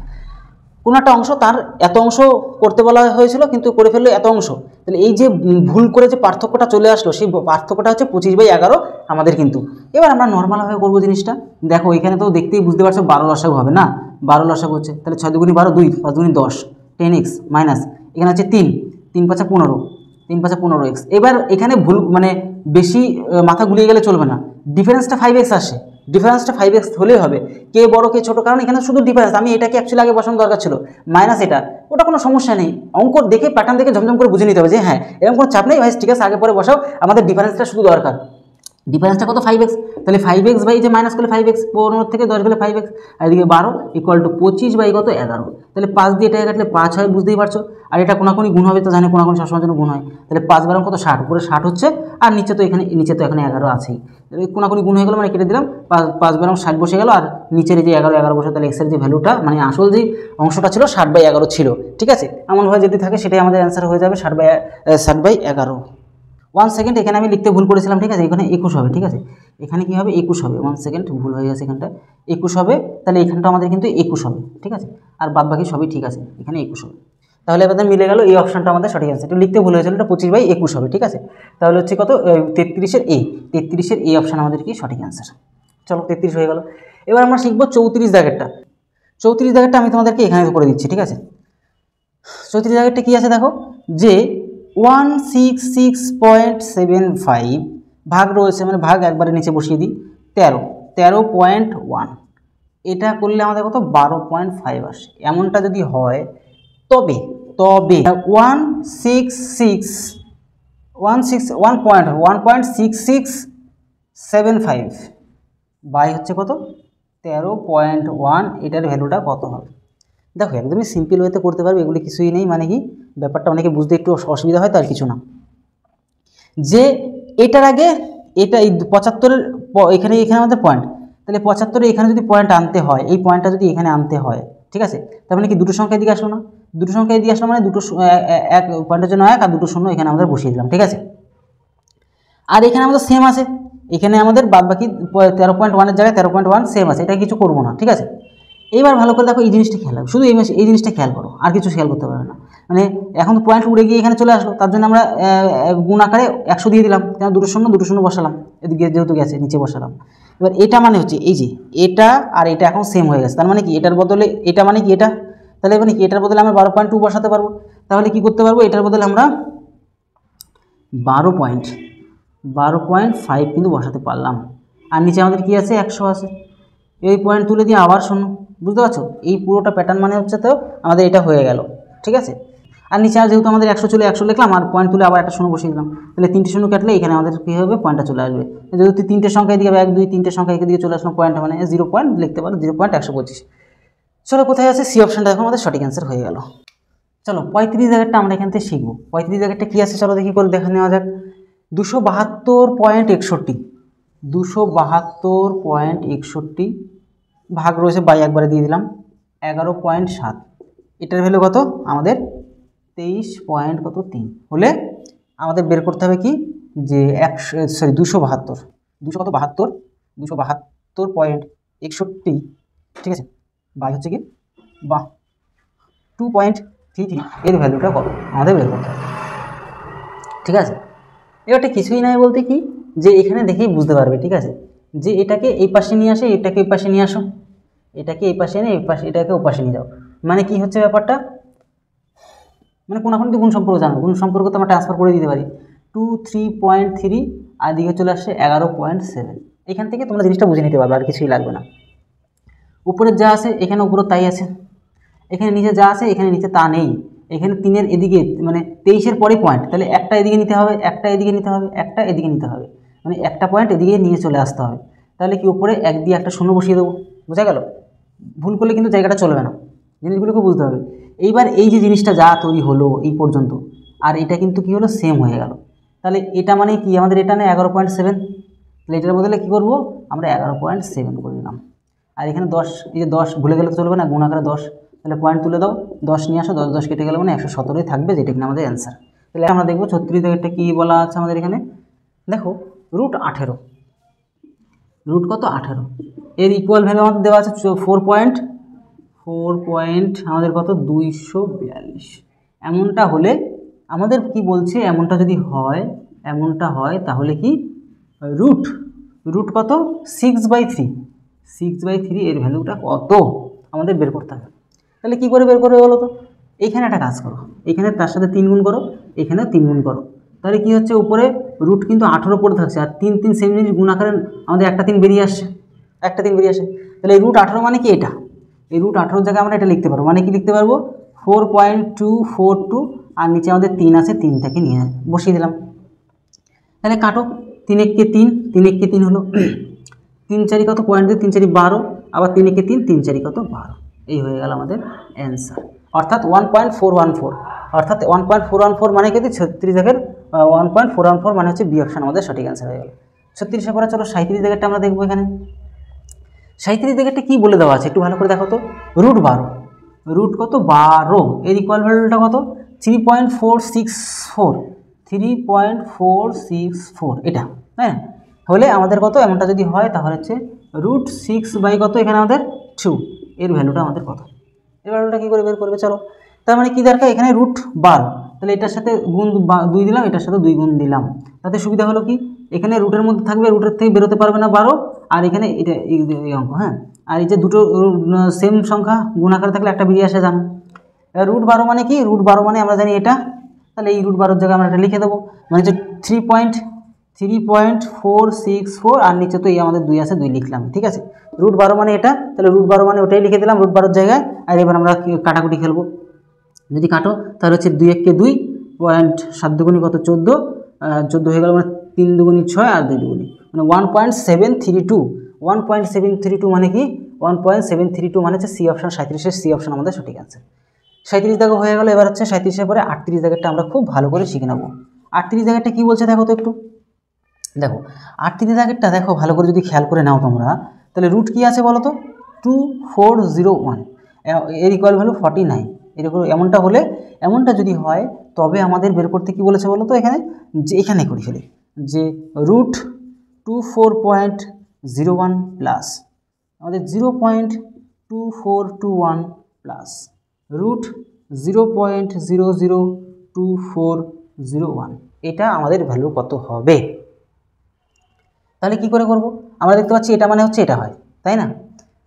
কোনো একটা অংশ তার এত অংশ করতে বলা হয়েছিল কিন্তু করে ফেললো এত অংশ, তাহলে এই যে ভুল করে যে পার্থক্যটা চলে আসলো সেই পার্থক্যটা হচ্ছে 25/11 আমাদের কিন্তু। এবার আমরা নর্মালভাবে করবো জিনিসটা, দেখো এখানে তো দেখতেই বুঝতে পারছো 12 লসাগু হবে না, 12 লসাগু হচ্ছে, তাহলে 6 2 12 2 5 2 10 10x মাইনাস এখানে হচ্ছে 3 3 5 15 3 5 15x। এবার এখানে ভুল মানে বেশি মাথা গুলিয়ে গেলে চলবে না, ডিফারেন্সটা 5x আসে, ডিফারেন্সটা 5x হলেই হবে, কে বড় কে ছোট, কারণ এখানে শুধু ডিফারেন্স, আমি এটাকে অ্যাকচুয়ালি আগে বসানো দরকার ছিল মাইনাস এটা, ওটা কোনো সমস্যা নেই, অঙ্ক দেখে প্যাটার্ন দেখে ঝমঝম করে বুঝে নিতে হবে যে হ্যাঁ এরকম কোনো চাপ নেই ভাই, ঠিক আছে আগে পরে বসাও, আমাদের ডিফারেন্সটা শুধু দরকার, ডিফারেন্সটা কত 5x, তাহলে 5x বাই যে মাইনাস করলে 5x, 15 থেকে 10 গেলে 5x, আর এদিকে 12 = 25/11, তাহলে 5 দিয়ে এটা কাটলে 5 হয়, বুঝতেই পারছো, আর এটা কোনাকুনি গুণ হবে তো জানি কোনাকুনি সবসময় জন্য গুণ হয়, তাহলে 5 12 কত 60, উপরে 60 হচ্ছে, আর নিচে তো এখানে 11 আছেই, কোনাকুনি গুণ হয়ে গেল মানে কেটে দিলাম, 5 12 60 বসে গেল, আর নিচের যে 11 বসে, তাহলে এক্সের যে ভ্যালুটা মানে আসল যে অংশটা ছিল 60/11 ছিল, ঠিক আছে, এমনভাবে যদি থাকে সেটাই আমাদের অ্যান্সার হয়ে যাবে 60/11। 1 সেকেন্ড এখানে আমি লিখতে ভুল করেছিলাম, ঠিক আছে, এখানে 21 হবে, ঠিক আছে, এখানে কি হবে 21 হবে, 1 সেকেন্ড ভুল হয়ে গেছে, এখানটা 21 হবে, তাহলে এখানটা আমাদের কিন্তু 21 হবে, ঠিক আছে, আর বাদ বাকি সবই ঠিক আছে, এখানে 21 হবে, তাহলে আমাদের মিলে গেল, এই অপশানটা আমাদের সঠিক অ্যান্সার, একটু লিখতে ভুল হয়েছিল, এটা 25/21 হবে, ঠিক আছে, তাহলে হচ্ছে কত 33-এর এই অপশান আমাদের কি সঠিক অ্যান্সার। চলো 33 হয়ে গেল। এবার আমরা শিখবো 34 দাগেরটা, 34 দাগেরটা আমি তোমাদেরকে এখানে করে দিচ্ছি, ঠিক আছে, 34 দাগেরটা কি আছে দেখো, যে 166.75 ভাগ রয়েছে, মানে ভাগ একবারে নিচে বসিয়ে দিই 13.1, এটা করলে আমাদের কত 12.5 আসে, এমনটা যদি হয় তবে 1.66 75 বাই হচ্ছে কত 13.1, এটার ভ্যালুটা কত হবে? দেখো একদমই সিম্পল ওয়েতে করতে পারবে, এগুলি কিছুই নেই, মানে কি ব্যাপারটা অনেকে বুঝতে একটু অসুবিধা হয়, তার কিছু না। যে এটার আগে এটা এই 75-এর এখানে আমাদের পয়েন্ট, তাহলে 75-এ এখানে যদি পয়েন্ট আনতে হয়, এই পয়েন্টটা যদি এখানে আনতে হয়, ঠিক আছে, তার মানে কি দুটো সংখ্যা এদিকে আসলো না, দুটো সংখ্যা এদিকে আসলো মানে দুটো এক পয়েন্টের জন্য এক আর দুটো শূন্য এখানে আমাদের বসিয়ে দিলাম, ঠিক আছে। আর এখানে আমাদের সেম আছে, এখানে আমাদের বাদ বাকি 13.1-এর জায়গায় 13.1 সেম আছে, এটা কিছু করবো না, ঠিক আছে। এইবার ভালো করে দেখো এই জিনিসটা খেয়াল হবে, শুধু এই জিনিসটা খেয়াল করো, আর কিছু খেয়াল করতে পারবে না। মানে এখন পয়েন্ট উড়ে গিয়ে এখানে চলে আসলো, তার জন্য আমরা গুণ আকারে 100 দিয়ে দিলাম, কেন দুটো শূন্য বসালাম, এদিকে যেহেতু গেছে নিচে বসালাম। এবার এটা মানে হচ্ছে এই যে এটা আর এটা এখন সেম হয়ে গেছে, তার মানে কি এটার বদলে এটা মানে কি এটা, তাহলে মানে কি এটার বদলে আমরা 12.2 বসাতে পারবো। তাহলে কি করতে পারবো, এটার বদলে আমরা 12.5 কিন্তু বসাতে পারলাম। আর নিচে আমাদের কি আছে 100 আছে, এই পয়েন্ট তুলে দিয়ে আবার শূন্য, বুঝতে পারছো এই পুরোটা প্যাটার্ন মানে হচ্ছে তো আমাদের এটা হয়ে গেল, ঠিক আছে। আর নিচে আর যেহেতু আমাদের 100 চলে 100 লিখলাম, আর পয়েন্ট তুলে আবার একটা শূন্য বসিয়ে দিলাম, তাহলে 3টে শূন্য কাটলে এখানে আমাদের কী হবে পয়েন্টটা চলে আসবে। যেহেতু 3টে সংখ্যা এদিকে 1 2 3টে সংখ্যা এদিকে চলে আসলো, পয়েন্ট মানে 0 পয়েন্ট লিখতে পারো 0.125। চলো কোথায় আছে সি অপশানটা, এখন আমাদের সঠিক অ্যান্সার হয়ে গেল। চলো 35 জায়গাটা আমরা এখান থেকে শিখবো, 35 জায়গাটা কী আছে চলো দেখি করে দেখে নেওয়া যাক। 272.61, 272.61 ভাগ রয়েছে বাই একবারে দিয়ে দিলাম 11.7, এটার ভ্যালু কত আমাদের 23.3 হলে আমাদের বের করতে হবে কি যে 272.61, ঠিক আছে, বাই হচ্ছে কি 2.33, এর ভ্যালুটা কত আমাদের বের করতে হবে, ঠিক আছে। এবারটা কিছুই নাই বলতে কি যে এখানে দেখেই বুঝতে পারবে, ঠিক আছে, যে এটাকে এই পাশে নিয়ে আসে, এটাকে এই পাশে নিয়ে আসো, এটাকে এই পাশে এনে এই পাশে এটাকে ও পাশে নিয়ে যাও, মানে কি হচ্ছে ব্যাপারটা, মানে কোনাকুনি গুণ সম্পর্ক জানো, গুণ সম্পর্ক তো আমরা ট্রান্সফার করে দিতে পারি। 23.3 আর দিকে চলে আসছে 11.7, এখান থেকে তোমরা জিনিসটা বুঝে নিতে পারবে, আর কিছুই লাগবে না। উপরের যা আছে এখানে উপরে তাই আছে, এখানে নিচে যা আছে এখানে নিচে তা নেই, এখানে 3-এর এদিকে মানে 23-এর পরে পয়েন্ট, তাহলে একটা এদিকে নিতে হবে, একটা এদিকে নিতে হবে, একটা এদিকে নিতে হবে, মানে একটা পয়েন্ট এদিকে নিয়ে চলে আসতে হবে। তাহলে কি উপরে 1 দিয়ে একটা শূন্য বসিয়ে দেবো, বোঝা গেল। ভুল করলে কিন্তু জায়গাটা চলবে না, জিনিসগুলোকে বুঝতে হবে। এইবার এই যে জিনিসটা যা তৈরি হলো এই পর্যন্ত, আর এটা কিন্তু কি হলো সেম হয়ে গেল, তাহলে এটা মানে কি আমাদের এটা নেই 11.7, তাহলে এটার বদলে কী করবো আমরা 11.7 করে দিলাম। আর এখানে 10, এই যে 10 ভুলে গেলে তো চলবে না, গুণ আকারে 10, তাহলে পয়েন্ট তুলে দাও, 10 নিয়ে আসো, 10 10 কেটে গেলে মানে 117 থাকবে, যেটা কিনা আমাদের অ্যান্সার। তাহলে আমরা দেখবো 36 জায়গাটা কী বলা আছে আমাদের এখানে, দেখো √18, রুট কত 18, এর ইকুয়াল ভ্যালু আমাদের দেওয়া আছে 4 পয়েন্ট আমাদের কত 242। এমনটা হলে আমাদের কি বলছে, এমনটা যদি হয়, এমনটা হয় তাহলে কি রুট কত 6/3 এর ভ্যালুটা কত আমাদের বের করতে হবে। তাহলে কি করে বের করবে বলো তো, এইখানে একটা কাজ করো, এখানে তার সাথে 3 গুণ করো, এখানেও 3 গুণ করো, তাহলে কি হচ্ছে উপরে রুট কিন্তু 18 পড়ে থাকছে, আর 3 3 সেম জিনিস গুণ আকারে আমাদের একটা 3 বেরিয়ে আসছে, একটা 3 বেরিয়ে আসে, তাহলে এই √18 মানে কি এটা, এই √18 জায়গায় আমরা এটা লিখতে পারবো, মানে কি লিখতে পারবো 4.242, আর নিচে আমাদের 3 আছে, 3টাকে নিয়ে বসিয়ে দিলাম। তাহলে কাটো, 3 1 3, 3 1 3 হলো, 3 4 কত পয়েন্ট দিয়ে 3 4 12, আবার 3 1 3, 3 4 কত 12, এই হয়ে গেল আমাদের অ্যান্সার, অর্থাৎ 1.414, অর্থাৎ 1.414 মানে কি 36 জায়গার 1.414 মানে হচ্ছে বি অপশান আমাদের সঠিক অ্যান্সার হয়ে গেল। 36 পরে চলো 37 জায়গাটা আমরা দেখবো। এখানে 37 জায়গাটা কী বলে দেওয়া আছে একটু ভালো করে দেখো তো, √12, রুট কত 12, এর ইকুয়াল ভ্যালুটা কত 3.464, এটা হ্যাঁ, হলে আমাদের কত এমনটা যদি হয় তাহলে হচ্ছে √6 কত এখানে আমাদের 2, এর ভ্যালুটা আমাদের কত, এর ভ্যালুটা কী করে বের করবে চলো। তার মানে কি দরকার এখানে √12, তাহলে এটার সাথে গুণ 2 দিলাম, এটার সাথে 2 গুণ দিলাম, তাতে সুবিধা হলো কি এখানে রুটের মধ্যে থাকবে, রুটের থেকে বেরোতে পারবে না 12, আর এখানে এটা এই অঙ্ক হ্যাঁ, আর এই যে দুটো সেম সংখ্যা গুণ আকারে থাকলে একটা বেরিয়ে আসে জানো। √12 মানে কি, √12 মানে আমরা জানি এটা, তাহলে এই √12 জায়গায় আমরা এটা লিখে দেবো, মানে যে 3.464, আর নিচে তো এই আমাদের 2 আছে 2 লিখলাম, ঠিক আছে। √12 মানে এটা, তাহলে √12 মানে ওটাই লিখে দিলাম √12 জায়গায়। আর এবার আমরা কাটাকুটি খেলবো, যদি কাটো তাহলে হচ্ছে 2 1 2, পয়েন্ট 7 দুগুণি কত 14, 14 হয়ে গেল, মানে 3 দুগুণি 6 আর 2 দুগুণি মানে 1.732, 1.732 মানে কি, 1.732 মানে হচ্ছে সি অপশান, 37-এর সি অপশান আমাদের সঠিক অ্যান্সার। 37 দাগে হয়ে গেল। এবার হচ্ছে 37-এর পরে 38 দাগেরটা আমরা খুব ভালো করে শিখে নেব। 38 দাগেরটা কী বলছে দেখো তো একটু, দেখো 38 দাগেরটা দেখো ভালো করে যদি খেয়াল করে নাও তোমরা, তাহলে রুট কী আছে বলো তো, 2401, এর ইকুয়াল ভ্যালু 49। এরকম এমনটা হলে, এমনটা যদি হয় তবে আমাদের বের করতে কী বলেছে বলো তো, এখানে যে এখানে করি ফেলি যে রুট 24.01 প্লাস আমাদের 0.2421 প্লাস রুট 0.002401, এটা আমাদের ভ্যালু কত হবে। তাহলে কি করে করব, আমরা দেখতে পাচ্ছি এটা মানে হচ্ছে এটা হয়, তাই না?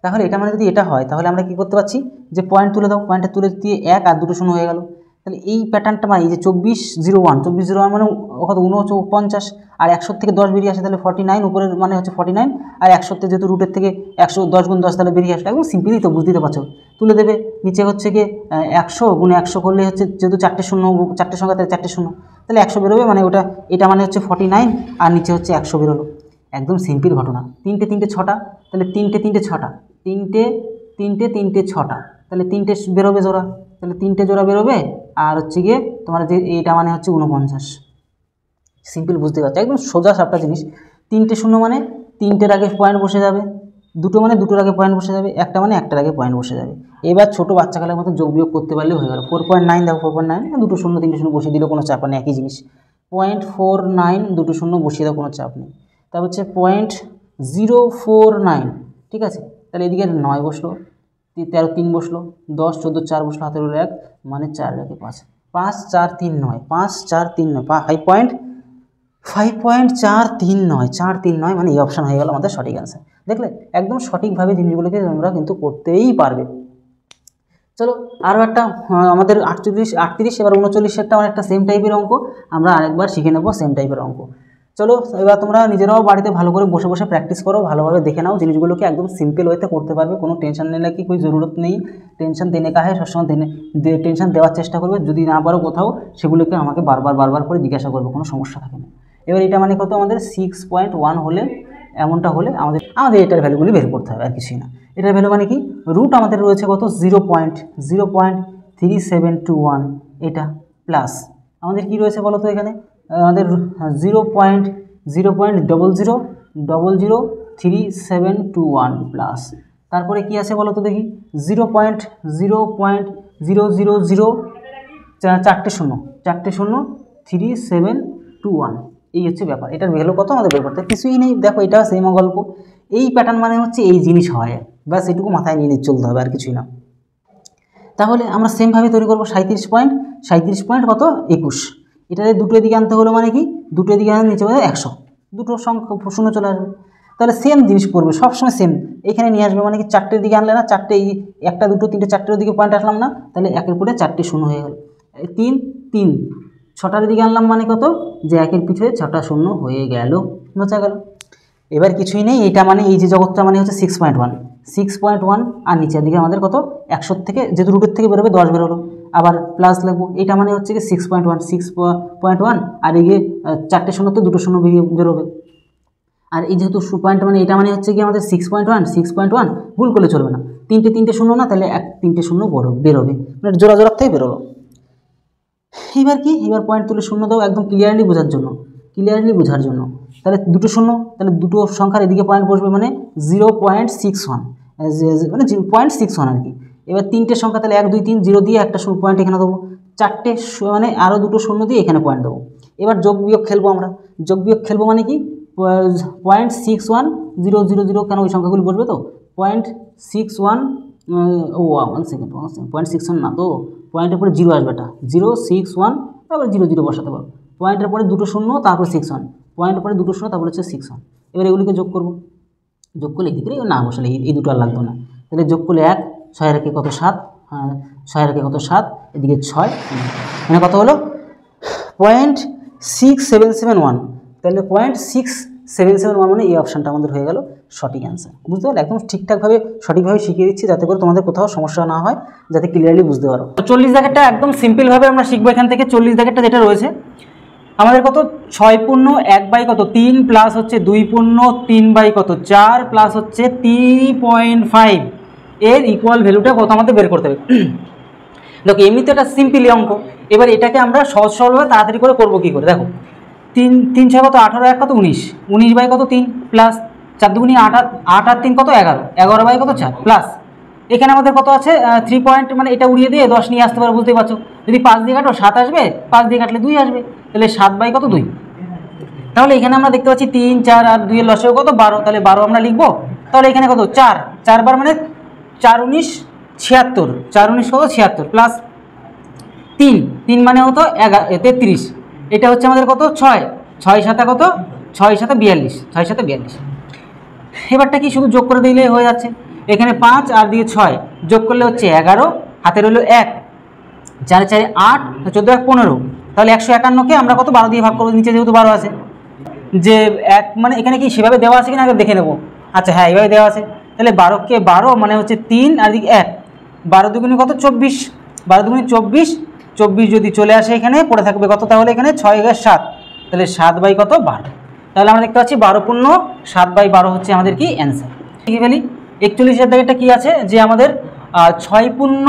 তাহলে এটা মানে যদি এটা হয় তাহলে আমরা কি করতে পারছি, যে পয়েন্ট তুলে দাও, পয়েন্টটা তুলে দিয়ে 1 আর 2 শূন্য হয়ে গেল। তাহলে এই প্যাটার্নটা মানে এই যে 2401 মানে কত, 49, আর 100 থেকে 10 বেরিয়ে আসে তাহলে 49, উপরের মানে হচ্ছে 49, আর 100 থেকে যেহেতু রুটের থেকে 110 গুণ 10 তাহলে বেরিয়ে আসবে। একদম সিম্পলি তো, বুঝতে পারছো। তুলে দেবে, নিচে হচ্ছে কি 100 গুণে 100 করলে হচ্ছে যেহেতু 4টে শূন্য, 4টে সংখ্যা তাহলে 4টে শূন্য, তাহলে 100 বেরোবে, মানে ওটা এটা মানে হচ্ছে 49 আর নিচে হচ্ছে 100 বেরোলো। একদম সিম্পল ঘটনা। 3টে 3টে 6টা, তাহলে 3টে 3টে 6টা, 3টে 3টে 3টে 6টা, তাহলে 3টে বেরোবে জোড়া, তাহলে 3টে জোড়া বেরোবে, আর হচ্ছে গিয়ে তোমার যে এইটা মানে হচ্ছে 49। সিম্পল, বুঝতে পারছো, একদম সোজা সাপটা জিনিস। 3টে শূন্য মানে 3টের আগে পয়েন্ট বসে যাবে, 2টো মানে 2টোর আগে পয়েন্ট বসে যাবে, 1টা মানে 1টার আগে পয়েন্ট বসে যাবে। এবার ছোটো বাচ্চাকালের মতো যোগ বিয়োগ করতে পারলে হয়ে গেল। 4.9 দেখো, 4.9 2টো শূন্য 3টে শূন্য বসিয়ে দিলেও কোনো চাপ নেই, একই জিনিস। 0.49 2টো শূন্য বসিয়ে দাও, কোনো চাপ নেই। তারপর হচ্ছে 0.049, ঠিক আছে। তাহলে এদিকে 9 বসলো, 13 3 বসলো, 10 14 4 বসলো, হাতের উপরে 1 মানে 4 রেখে 5, 5 4 3 9, 5 4 3 9, 5.439, 439 মানে এই অপশান হয়ে গেল আমাদের সঠিক অ্যান্সার। দেখলে একদম সঠিকভাবে জিনিসগুলোকে তোমরা কিন্তু করতেই পারবে। চলো আরও একটা আমাদের 38, এবার 39-এরটা আমার একটা সেম টাইপের অঙ্ক, আমরা আরেকবার শিখে নেব সেম টাইপের অঙ্ক। চলো এবার তোমরা নিজেরাও বাড়িতে ভালো করে বসে বসে প্র্যাকটিস করো, ভালোভাবে দেখে নাও, জিনিসগুলোকে একদম সিম্পল ওয়েতে করতে পারবে, কোনো টেনশন নেই, কি কোনো জরুরত নেই। টেনশন দেনে কা হয়, সবসময় টেনশন দেওয়ার চেষ্টা করবে, যদি না পারো কোথাও সেগুলোকে আমাকে বারবার করে জিজ্ঞাসা করবে, কোনো সমস্যা থাকে না। এবার এটা মানে কত, আমাদের 6.1 হলে, এমনটা হলে আমাদের এটার ভ্যালুগুলি বের করতে হবে, আর কিছুই না। এটার ভ্যালু মানে কি, রুট আমাদের রয়েছে কত, 0.3721, এটা প্লাস আমাদের কি রয়েছে বলো তো, এখানে আমাদের 0.0003721 প্লাস, তারপরে কি আছে বলো তো দেখি, 0.000 4টে শূন্য 3721, এই হচ্ছে ব্যাপার। এটার ভ্যালু কত আমাদের বের করতে, কিছুই নেই। দেখো এটা সেম গল্প, এই প্যাটার্ন মানে হচ্ছে এই জিনিস হয়, ব্যাস এটুকু মাথায় নিয়ে চলতে হবে, আর কিছুই না। তাহলে আমরা সেমভাবে তৈরি করবো 37 পয়েন্ট কত, 21, এটাতে দুটো দিকে আনতে হলো, মানে কি দুটো দিকে আনতে নিচে বলে 100, দুটো সংখ্যা শূন্য চলে আসবে। তাহলে সেম জিনিস করবে, সবসময় সেম এখানে নিয়ে আসবে, মানে কি 4টের দিকে আনলে না, 4টে এই 1টা 2টো 3টে 4টের দিকে পয়েন্ট আসলাম না, তাহলে 1-এর পরে 4টে শূন্য হয়ে গেল। 3 3 6টার দিকে আনলাম, মানে কত, যে 1-এর পিছনে 6টা শূন্য হয়ে গেল, বোঝা গেল। এবার কিছুই নেই, এটা মানে এই যে জগৎটা মানে হচ্ছে 6.1, আর নিচের দিকে আমাদের কত, 100 থেকে যেহেতু রুটের থেকে বেরোবে 10 বেরোলো, আবার প্লাস লাগবো, এটা মানে হচ্ছে কি 6.1, আর এগিয়ে 4টে শূন্য তো 2টো শূন্য বেরোবে, আর এই যেহেতু পয়েন্ট মানে এটা মানে হচ্ছে কি আমাদের 6.1, ভুল করলে চলবে না, 3টে শূন্য না, তাহলে 3টে শূন্য বেরোবে, মানে জোড়া থেকে বেরোলো। এবার কি, এবার পয়েন্ট তুলে শূন্য দাও, একদম ক্লিয়ারলি বোঝার জন্য, তাহলে 2টো শূন্য, তাহলে 2টো সংখ্যার এদিকে পয়েন্ট বসবে, মানে 0.61, মানে 0.61 আর কি। এবার 3টে সংখ্যা, তাহলে 1 2 3 0 দিয়ে একটা পয়েন্ট এখানে দেবো, 4টে মানে আরও 2টো শূন্য দিয়ে এখানে পয়েন্ট দেবো। এবার যোগ বিয়োগ খেলবো, আমরা যোগ বিয়োগ খেলবো, মানে কি 0.61 কেন ওই সংখ্যাগুলি বসবে তো, 0.61 1 সেকেন্ড 0.61 না তো, পয়েন্টের পরে 0 আসবে, এটা 061, তারপরে 0 বসাতে পারো, পয়েন্টের পরে 2টো শূন্য, তারপরে 61, পয়েন্টের পরে 2টো শূন্য, তারপরে হচ্ছে 61। এবার এগুলিকে যোগ করবো, যোগ করলে এই দিকে না বসালে এই দুটো আর লাগবে না, তাহলে যোগ করলে 1 6 এর কত 7, 6 এর কত 7, এদিকে 6, মানে কত হলো 0.6771, তাহলে 0.6771 মানে এই অপশানটা আমাদের হয়ে গেল সঠিক অ্যান্সার। বুঝতে পারলে, একদম ঠিকঠাকভাবে সঠিকভাবে শিখিয়ে দিচ্ছি, যাতে করে তোমাদের কোথাও সমস্যা না হয়, যাতে ক্লিয়ারলি বুঝতে পারো। 40 দাগেরটা একদম সিম্পলভাবে আমরা শিখবো এখান থেকে। 40 দাগেরটা যেটা রয়েছে, আমাদের কত 6 পূর্ণ 1 বাই কত 3 প্লাস হচ্ছে 2 পূর্ণ 3 বাই কত 4 প্লাস হচ্ছে 3.5 এর ইকুয়াল ভ্যালুটা কত আমাদের বের করতে হবে। দেখো এমনিতে এটা সিম্পলি অঙ্ক, এবার এটাকে আমরা সহজ সরলভাবে তাড়াতাড়ি করে করবো কী করে, দেখো 3 3 6 কত 18 1 কত 19 19 বাই কত 3 প্লাস 4 দুগুনি 8 8 আর 3 কত 11 11 বাই কত 4 প্লাস এখানে আমাদের কত আছে 3 পয়েন্ট, মানে এটা উড়িয়ে দিয়ে 10 নিয়ে আসতে পারো, বুঝতেই পারছো। যদি 5 দিয়ে কাটো 7 আসবে, 5 দিয়ে কাটলে 2 আসবে, তাহলে 7 বাই কত 2। তাহলে এখানে আমরা দেখতে পাচ্ছি 3 4 আর 2 এর লসাগু কত 12, তাহলে 12 আমরা লিখবো। তাহলে এখানে কত 4 4 বার মানে 4 19 76, 4 19 কত 76 প্লাস 3 3 মানে হতো 33, এটা হচ্ছে আমাদের কত 6 6 7 কত 6 7 42 6 7 42। এবারটা কি শুধু যোগ করে দিলে হয়ে যাচ্ছে, এখানে 5 আর দিয়ে 6 যোগ করলে হচ্ছে 11, হাতে রইল 1 4 4 8 14 1 15, তাহলে 151কে আমরা কত 12 দিয়ে ভাগ করবো, নিচে যেহেতু 12 আছে, যে 1 মানে এখানে কি সেভাবে দেওয়া আছে কিনা আগে দেখে নেবো। আচ্ছা হ্যাঁ এইভাবে দেওয়া আছে, তাহলে 12কে 12 মানে হচ্ছে 3 আর দিকে 1, 12 দুগুণে কত 24, 12 দুগুণে 24, 24 যদি চলে আসে এখানে পড়ে থাকবে কত, তাহলে এখানে 6 7, তাহলে 7 বাই কত 12। তাহলে আমরা দেখতে পাচ্ছি 12 পূর্ণ 7 বাই 12 হচ্ছে আমাদের কি অ্যান্সার। ঠিক ফেলি 41 দাগেরটা কি আছে, যে আমাদের 6 পূর্ণ,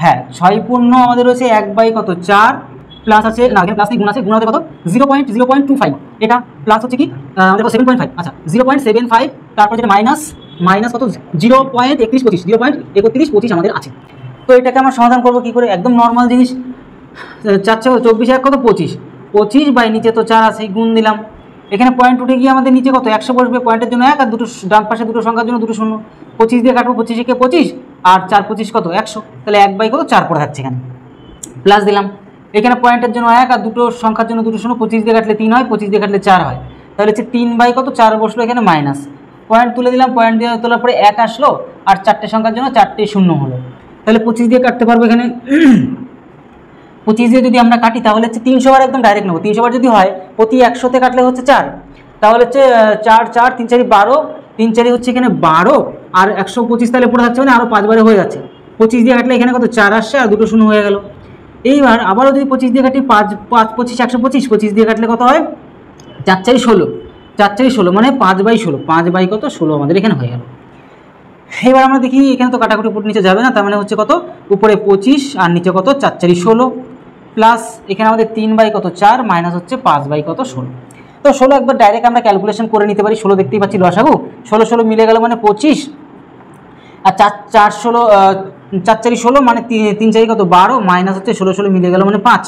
হ্যাঁ 6 পূর্ণ আমাদের রয়েছে 1 বাই কত 4 প্লাস আছে, না এখানে প্লাস গুণ আছে, গুণ আমাদের কত 0.0.25, এটা প্লাস হচ্ছে কি আমাদের 7.5, আচ্ছা 0.75, তারপর যেটা মাইনাস মাইনাস কত 0.3125, 0.3125 আমাদের আছে। তো এটাকে আমরা সমাধান করবো কী করে, একদম নর্মাল জিনিস, 4 24 1 কত 25, 25 বাই নিচে তো 4 আছে, গুণ দিলাম, এখানে পয়েন্ট উঠে গিয়ে আমাদের নিচে কত 100 বসবে, পয়েন্টের জন্য 1 আর দুটো ডান পাশে দুটো সংখ্যার জন্য দুটো শূন্য, 25 দিয়ে কাটবো, 25 কে 25 আর 4 25 কত 100, তাহলে 1 বাই কত 4 পড়ে থাকছে এখানে, প্লাস দিলাম, এখানে পয়েন্টের জন্য 1 আর দুটো সংখ্যার জন্য দুটো শূন্য, 25 দিয়ে কাটলে 3 হয়, 25 দিয়ে কাটলে 4 হয়, তাহলে হচ্ছে 3 বাই কত 4 বসলো, এখানে মাইনাস পয়েন্ট তুলে দিলাম, পয়েন্ট দিয়ে তোলার পরে 1 আসলো আর 4টে সংখ্যার জন্য 4টে শূন্য হলো, তাহলে 25 দিয়ে কাটতে পারবো এখানে 25 দিয়ে যদি আমরা কাটি তাহলে হচ্ছে 300 বার একদম ডাইরেক্ট নেবো, 300 বার যদি হয় প্রতি 100তে কাটলে হচ্ছে 4, তাহলে হচ্ছে 4 4 3 4 12, 3 4 হচ্ছে এখানে 12 আর 125 তাহলে পড়ে থাকছে, মানে আরও 5 বারে হয়ে যাচ্ছে, 25 দিয়ে কাটলে এখানে কত 4 আসছে আর দুটো শূন্য হয়ে গেল। এইবার আবারও যদি 25 দিয়ে কাটি 5 5 25 125, 25 দিয়ে কাটলে কত হয় 4 4 16, 4 4 16 মানে 5 বাই 16, 5 বাই কত 16 আমাদের এখানে হয়ে গেল। এবার আমরা দেখি এখানে তো কাটাকুটি উপর নিচে যাবে না, তার মানে হচ্ছে কত উপরে 25 আর নিচে কত 4 4 16 প্লাস এখানে আমাদের 3 বাই কত 4 মাইনাস হচ্ছে 5 বাই কত 16। তো 16 একবার ডাইরেক্ট আমরা ক্যালকুলেশন করে নিতে পারি, 16 দেখতেই পাচ্ছি লসাগু, 16 16 মিলে গেল মানে 25 আর 4 4 16 4 4 16 মানে 3 4 কত 12 মাইনাস হচ্ছে 16 16 মিলে গেল মানে 5।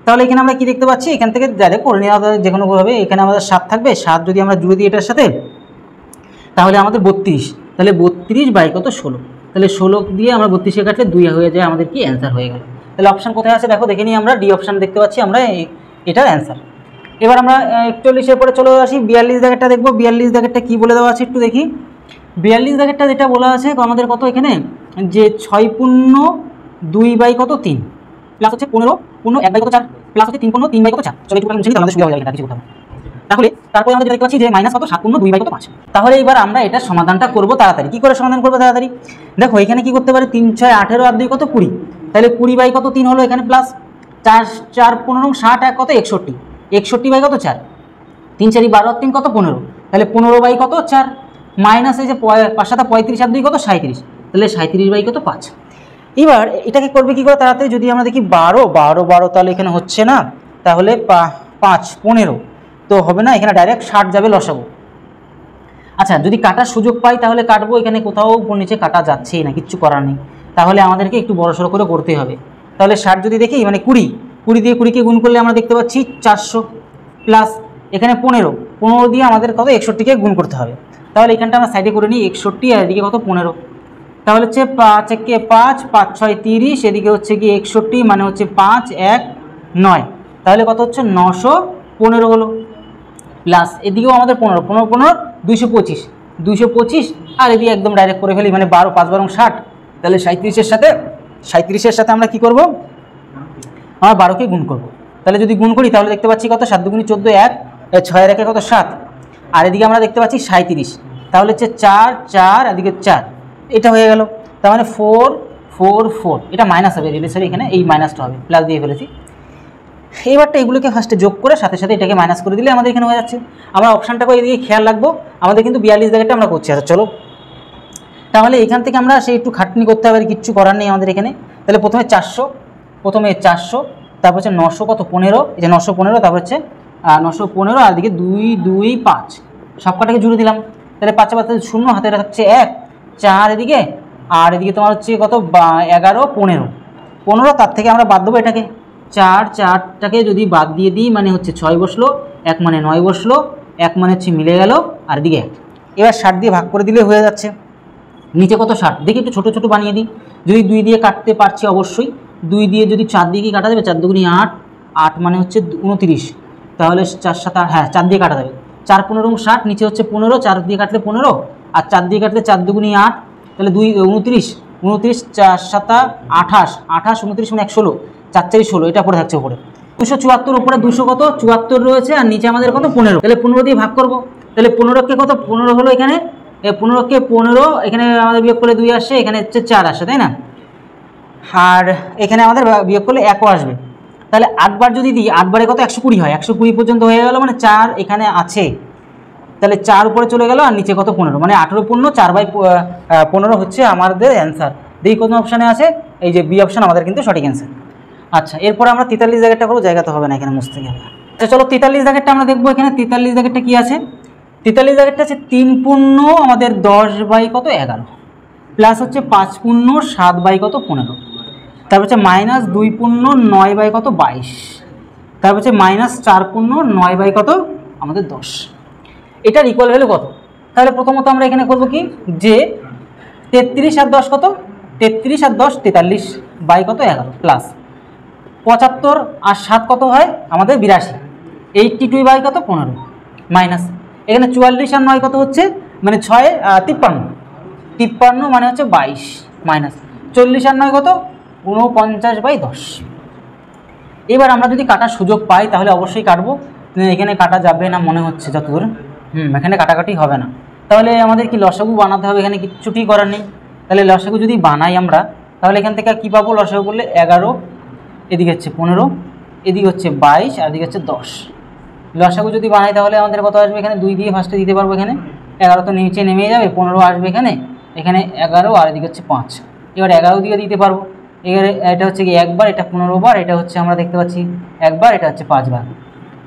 তাহলে এখানে আমরা কি দেখতে পাচ্ছি, এখান থেকে ডাইরেক্ট করে নেওয়া যে কোনোভাবে, এখানে আমাদের 7 থাকবে, 7 যদি আমরা জুড়ে দিই এটার সাথে তাহলে আমাদের 32, তাহলে 32 বাই কত 16, তাহলে 16 দিয়ে আমরা 32 কাটলে 2 হয়ে যায়, আমাদের কি অ্যান্সার হয়ে গেল। তাহলে অপশান কোথায় আছে দেখো, দেখে নিই আমরা, ডি অপশান দেখতে পাচ্ছি আমরা, এটার অ্যান্সার। এবার আমরা 41 পরে চলে আসি 42 দাগেরটা দেখবো, 42 দাগেরটা কী বলে দেওয়া আছে একটু দেখি। 42 দাগেরটা যেটা বলা আছে আমাদের কত এখানে, যে 6 পূর্ণ 2 বাই কত 3 প্লাস হচ্ছে 15 পূর্ণ 1 বাই কত 4 প্লাস হচ্ছে 3 পূর্ণ 3 বাই কত 4, চলো একটু মুছে নিই আমাদের সুবিধা হয়ে যাবে, কিছু কথা। তাহলে তারপরে আমরা দেখতে পাচ্ছি যে মাইনাস কত 7 পূর্ণ 2 বাই কত 5। তাহলে এবার আমরা এটার সমাধানটা করবো তাড়াতাড়ি, কী করে সমাধান করবো তাড়াতাড়ি, দেখো এখানে কি করতে পারি 3 6 18 আর 2 কত 20, তাহলে 20 বাই কত 3 হলো, এখানে প্লাস 4 4 15 60 1 কত 61, 61 বাই কত 4, 3 4 12 আর 3 কত 15, তাহলে 15 বাই কত 4 মাইনাস এই যে 5 7 35 আর 2 কত 37, তাহলে 37 বাই কত 5। এবার এটাকে করবে কী করে তাড়াতাড়ি, যদি আমরা দেখি 12 12 12 তাহলে এখানে হচ্ছে না, তাহলে 5 15 তো হবে না, এখানে ডাইরেক্ট 60 যাবে লসাগু। আচ্ছা যদি কাটার সুযোগ পাই তাহলে কাটবো, এখানে কোথাও উপর নিচে কাটা যাচ্ছেই না, কিচ্ছু করার নেই, তাহলে আমাদেরকে একটু বড়সড় করে করতে হবে। তাহলে 60 যদি দেখি মানে 20 20 দিয়ে 20কে গুণ করলে আমরা দেখতে পাচ্ছি 400 প্লাস এখানে 15 15 দিয়ে আমাদের কত 61কে গুণ করতে হবে, তাহলে এখানটা আমরা সাইডে করে নিই 61 আর এদিকে কত 15, তাহলে হচ্ছে 5 1 5 5 6 30, এদিকে হচ্ছে কি 61 মানে হচ্ছে 5 1 9, তাহলে কত হচ্ছে 915 হলো, প্লাস এদিকেও আমাদের 15 15 15 225 225 আর এদিকে একদম ডাইরেক্ট করে ফেলি, মানে 12 5 12 60, তাহলে 37-এর সাথে আমরা কি করব, আমরা 12কে গুণ করব। তাহলে যদি গুণ করি তাহলে দেখতে পাচ্ছি কত 7 2 14 1 6 এর 1 কত 7, আর এদিকে আমরা দেখতে পাচ্ছি 37, তাহলে হচ্ছে 4 4 এদিকে 4, এটা হয়ে গেল, তার মানে 4 4 4, এটা মাইনাস হবে রিলেশনে, এখানে এই মাইনাসটা হবে, প্লাস দিয়ে ফেলেছি। এইবারটা এগুলোকে ফার্স্টে যোগ করে সাথে সাথে এটাকে মাইনাস করে দিলে আমাদের এখানে হয়ে যাচ্ছে। আমরা অপশানটাকে এদিকে খেয়াল রাখবো, আমাদের কিন্তু 42 জায়গাটা আমরা করছি। আচ্ছা চলো, তাহলে এখান থেকে আমরা সেই একটু খাটনি করতে হবে, কিচ্ছু করার নেই আমাদের এখানে। তাহলে প্রথমে 400, তারপর হচ্ছে 900 কত 15, এই যে 915, তারপর হচ্ছে 915 আর দিকে 2 2 5, সব কটাকে জুড়ে দিলাম। তাহলে 5 5 0, হাতে থাকছে 1 4 এদিকে, আর এদিকে তোমার হচ্ছে কত 11 15, তার থেকে আমরা বাদ দেবো এটাকে 4টাকে যদি বাদ দিয়ে দিই মানে হচ্ছে 6 বসলো, 1 মানে 9 বসলো, 1 মানে হচ্ছে মিলে গেল, আর দিকে 1। এবার 60 দিয়ে ভাগ করে দিলে হয়ে যাচ্ছে। নিচে কত 60, দেখি একটু ছোটো ছোটো বানিয়ে দিই। যদি 2 দিয়ে কাটতে পারছি অবশ্যই, 2 দিয়ে যদি 4 দিয়ে কি কাটা যাবে, 4 দুগুনি 8, 8 মানে হচ্ছে 29, তাহলে 4 7 8, হ্যাঁ 4 দিয়ে কাটা যাবে। 4 15 60, নিচে হচ্ছে 15, 4 দিয়ে কাটলে 15, আর 4 দিয়ে কাটলে 4 দুগুনি 8, তাহলে 2 29, 4 7 28, 28 29 মানে 116, 4 4 16, এটা পড়ে থাকছে উপরে। 274 উপরে 200 কত 74 রয়েছে, আর নিচে আমাদের কত 15, তাহলে 15 দিয়ে ভাগ করবো। তাহলে 15কে কত 15 হলো এখানে, 15কে 15, এখানে আমাদের বিয়োগ করলে 2 আসে, এখানে হচ্ছে 4 আসে, তাই না? আর এখানে আমাদের বিয়োগ করলে 1ও আসবে। তাহলে 8 বার যদি দিই, 8 বারে কত 120 হয়, 120 পর্যন্ত হয়ে গেল, মানে 4 এখানে আছে, তাহলে 4 উপরে চলে গেল, আর নিচে কত 15, মানে 18 পূর্ণ 4/15 হচ্ছে আমাদের অ্যান্সার। দেখি কোন অপশানে আছে, এই যে বি অপশান আমাদের কিন্তু সঠিক অ্যান্সার। আচ্ছা, এরপরে আমরা 43 জায়গাটা করবো, জায়গা তো হবে না এখানে, মুছতে হবে। আচ্ছা চলো 43 জায়গাটা আমরা দেখবো। এখানে 43 জায়গাটা কি আছে, 43 জায়গাটা আছে 3 পূর্ণ আমাদের 10 বাই কত 11, প্লাস হচ্ছে 5 পূর্ণ 7 বাই কত 15, তারপর হচ্ছে মাইনাস 2 পূর্ণ 9 বাই কত 22, তারপর হচ্ছে মাইনাস 4 পূর্ণ 9 বাই কত আমাদের 10। এটার ইকুয়াল ভ্যালু কত? তাহলে প্রথমত আমরা এখানে করবো কি, যে 33 আর 10 কত, 33 আর 10 43 বাই কত 11, প্লাস 75 আর 7 কত হয় আমাদের 82, 82 বাই কত 15, মাইনাস এখানে 44 আর 9 কত হচ্ছে, মানে 6 53 মানে হচ্ছে 22, মাইনাস 40 আর 9 কত 49 বাই 10। এবার আমরা যদি কাটার সুযোগ পাই তাহলে অবশ্যই কাটবো, এখানে কাটা যাবে না মনে হচ্ছে যতদূর, এখানে কাটাকাটি হবে না। তাহলে আমাদের কি লসাগু বানাতে হবে, এখানে কিচ্ছুটি করার নেই। তাহলে লসাগু যদি বানাই আমরা, তাহলে এখান থেকে কী পাবো, লসাগু করলে 11, এদিকে হচ্ছে 15, এদিকে হচ্ছে 22, আর এদিকে হচ্ছে 10। লসাগু যদি বানাই তাহলে আমাদের কত আসবে, এখানে 2 দিয়ে ফার্স্টে দিতে পারবো, এখানে 11 তো নিচে নেমে যাবে, 15 আসবে এখানে, এখানে 11, আর এদিকে হচ্ছে 5, এবার 11 দিয়ে দিতে পারবো। এবারে এটা হচ্ছে কি 1 বার, এটা 15 বার, এটা হচ্ছে আমরা দেখতে পাচ্ছি 1 বার, এটা হচ্ছে 5 বার,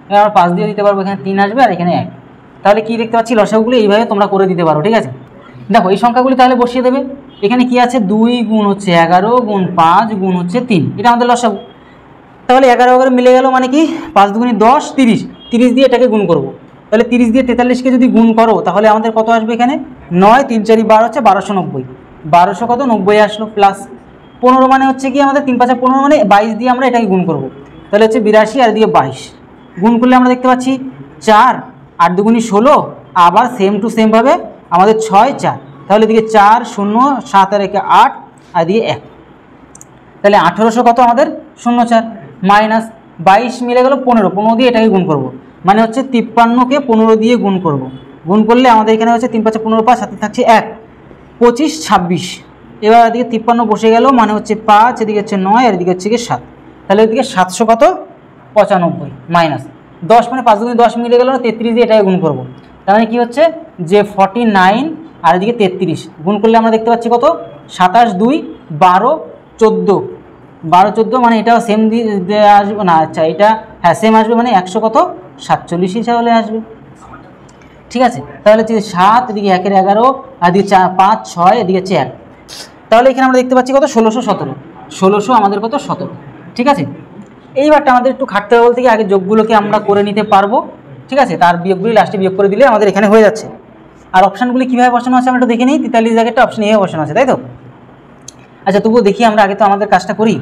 এবার আমরা 5 দিয়ে দিতে পারবো, এখানে 3 আসবে, আর এখানে 1। তাহলে কি দেখতে পাচ্ছি, লসাগুলো এইভাবে তোমরা করে দিতে পারো, ঠিক আছে? দেখো এই সংখ্যাগুলি তাহলে বসিয়ে দেবে। এখানে কি আছে, 2 গুণ হচ্ছে 11 গুণ 5 গুণ হচ্ছে 3, এটা আমাদের লসাগু। তাহলে 11 মিলে গেল, মানে কি 5 দুগুণে 10, 30 দিয়ে এটাকে গুণ করব। তাহলে 30 দিয়ে 43কে যদি গুণ করো তাহলে আমাদের কত আসবে, এখানে 9 3 4 12 হচ্ছে 1290, 1200 কত 90 আসলো, প্লাস 15 মানে হচ্ছে কি আমাদের 3 5 15, মানে 22 দিয়ে আমরা এটাকে গুণ করব। তাহলে হচ্ছে 82, আর এদিকে 22 গুণ করলে আমরা দেখতে পাচ্ছি 4 8 দুগুণি 16, আবার সেম টু সেমভাবে আমাদের 6 4, তাহলে এদিকে 4 0 7 আর 8, আর এদিকে 1, তাহলে 1800 কত আমাদের 04, মাইনাস 22 মিলে গেল 15 দিয়ে এটাকে গুণ করব, মানে হচ্ছে 53কে 15 দিয়ে গুণ করব। গুণ করলে আমাদের এখানে হচ্ছে 3 5 15 5, সাথে থাকছে 1 25 26, এবার এদিকে 53 বসে গেল, মানে হচ্ছে 5, এদিকে হচ্ছে 9, আর এদিকে হচ্ছে 7, তাহলে এদিকে 700 কত 95, মাইনাস 10 মানে 5 দুগুণে 10 মিলে গেল, 33 দিয়ে এটাকে গুণ করব। তার মানে কী হচ্ছে যে 49, আর এদিকে 33 গুণ করলে আমরা দেখতে পাচ্ছি কত 27 2 12 14, 12 14, মানে এটাও সেম দিয়ে আসবে না, আচ্ছা এটা হ্যাঁ সেম আসবে, মানে 100 কত 47 তাহলে আসবে, ঠিক আছে? তাহলে হচ্ছে 7, এদিকে 1 11, আর এদিকে 4 5 6, এদিকে হচ্ছে 1, তাহলে এখানে আমরা দেখতে পাচ্ছি কত 1617, 1600 আমাদের কত 17, ঠিক আছে? এইবারটা আমাদের একটু খাটতে হবে, বলতে কি আগে যোগগুলোকে আমরা করে নিতে পারবো, ঠিক আছে? তার বিয়োগগুলি লাস্টে বিয়োগ করে দিলে আমাদের এখানে হয়ে যাচ্ছে। আর অপশানগুলি কীভাবে বসানো আছে আমরা একটু দেখে নিই। 43 জায়গাটা অপশান এ বসানো আছে, তাই তো? আচ্ছা তবুও দেখি আমরা আগে তো আমাদের কাজটা করি।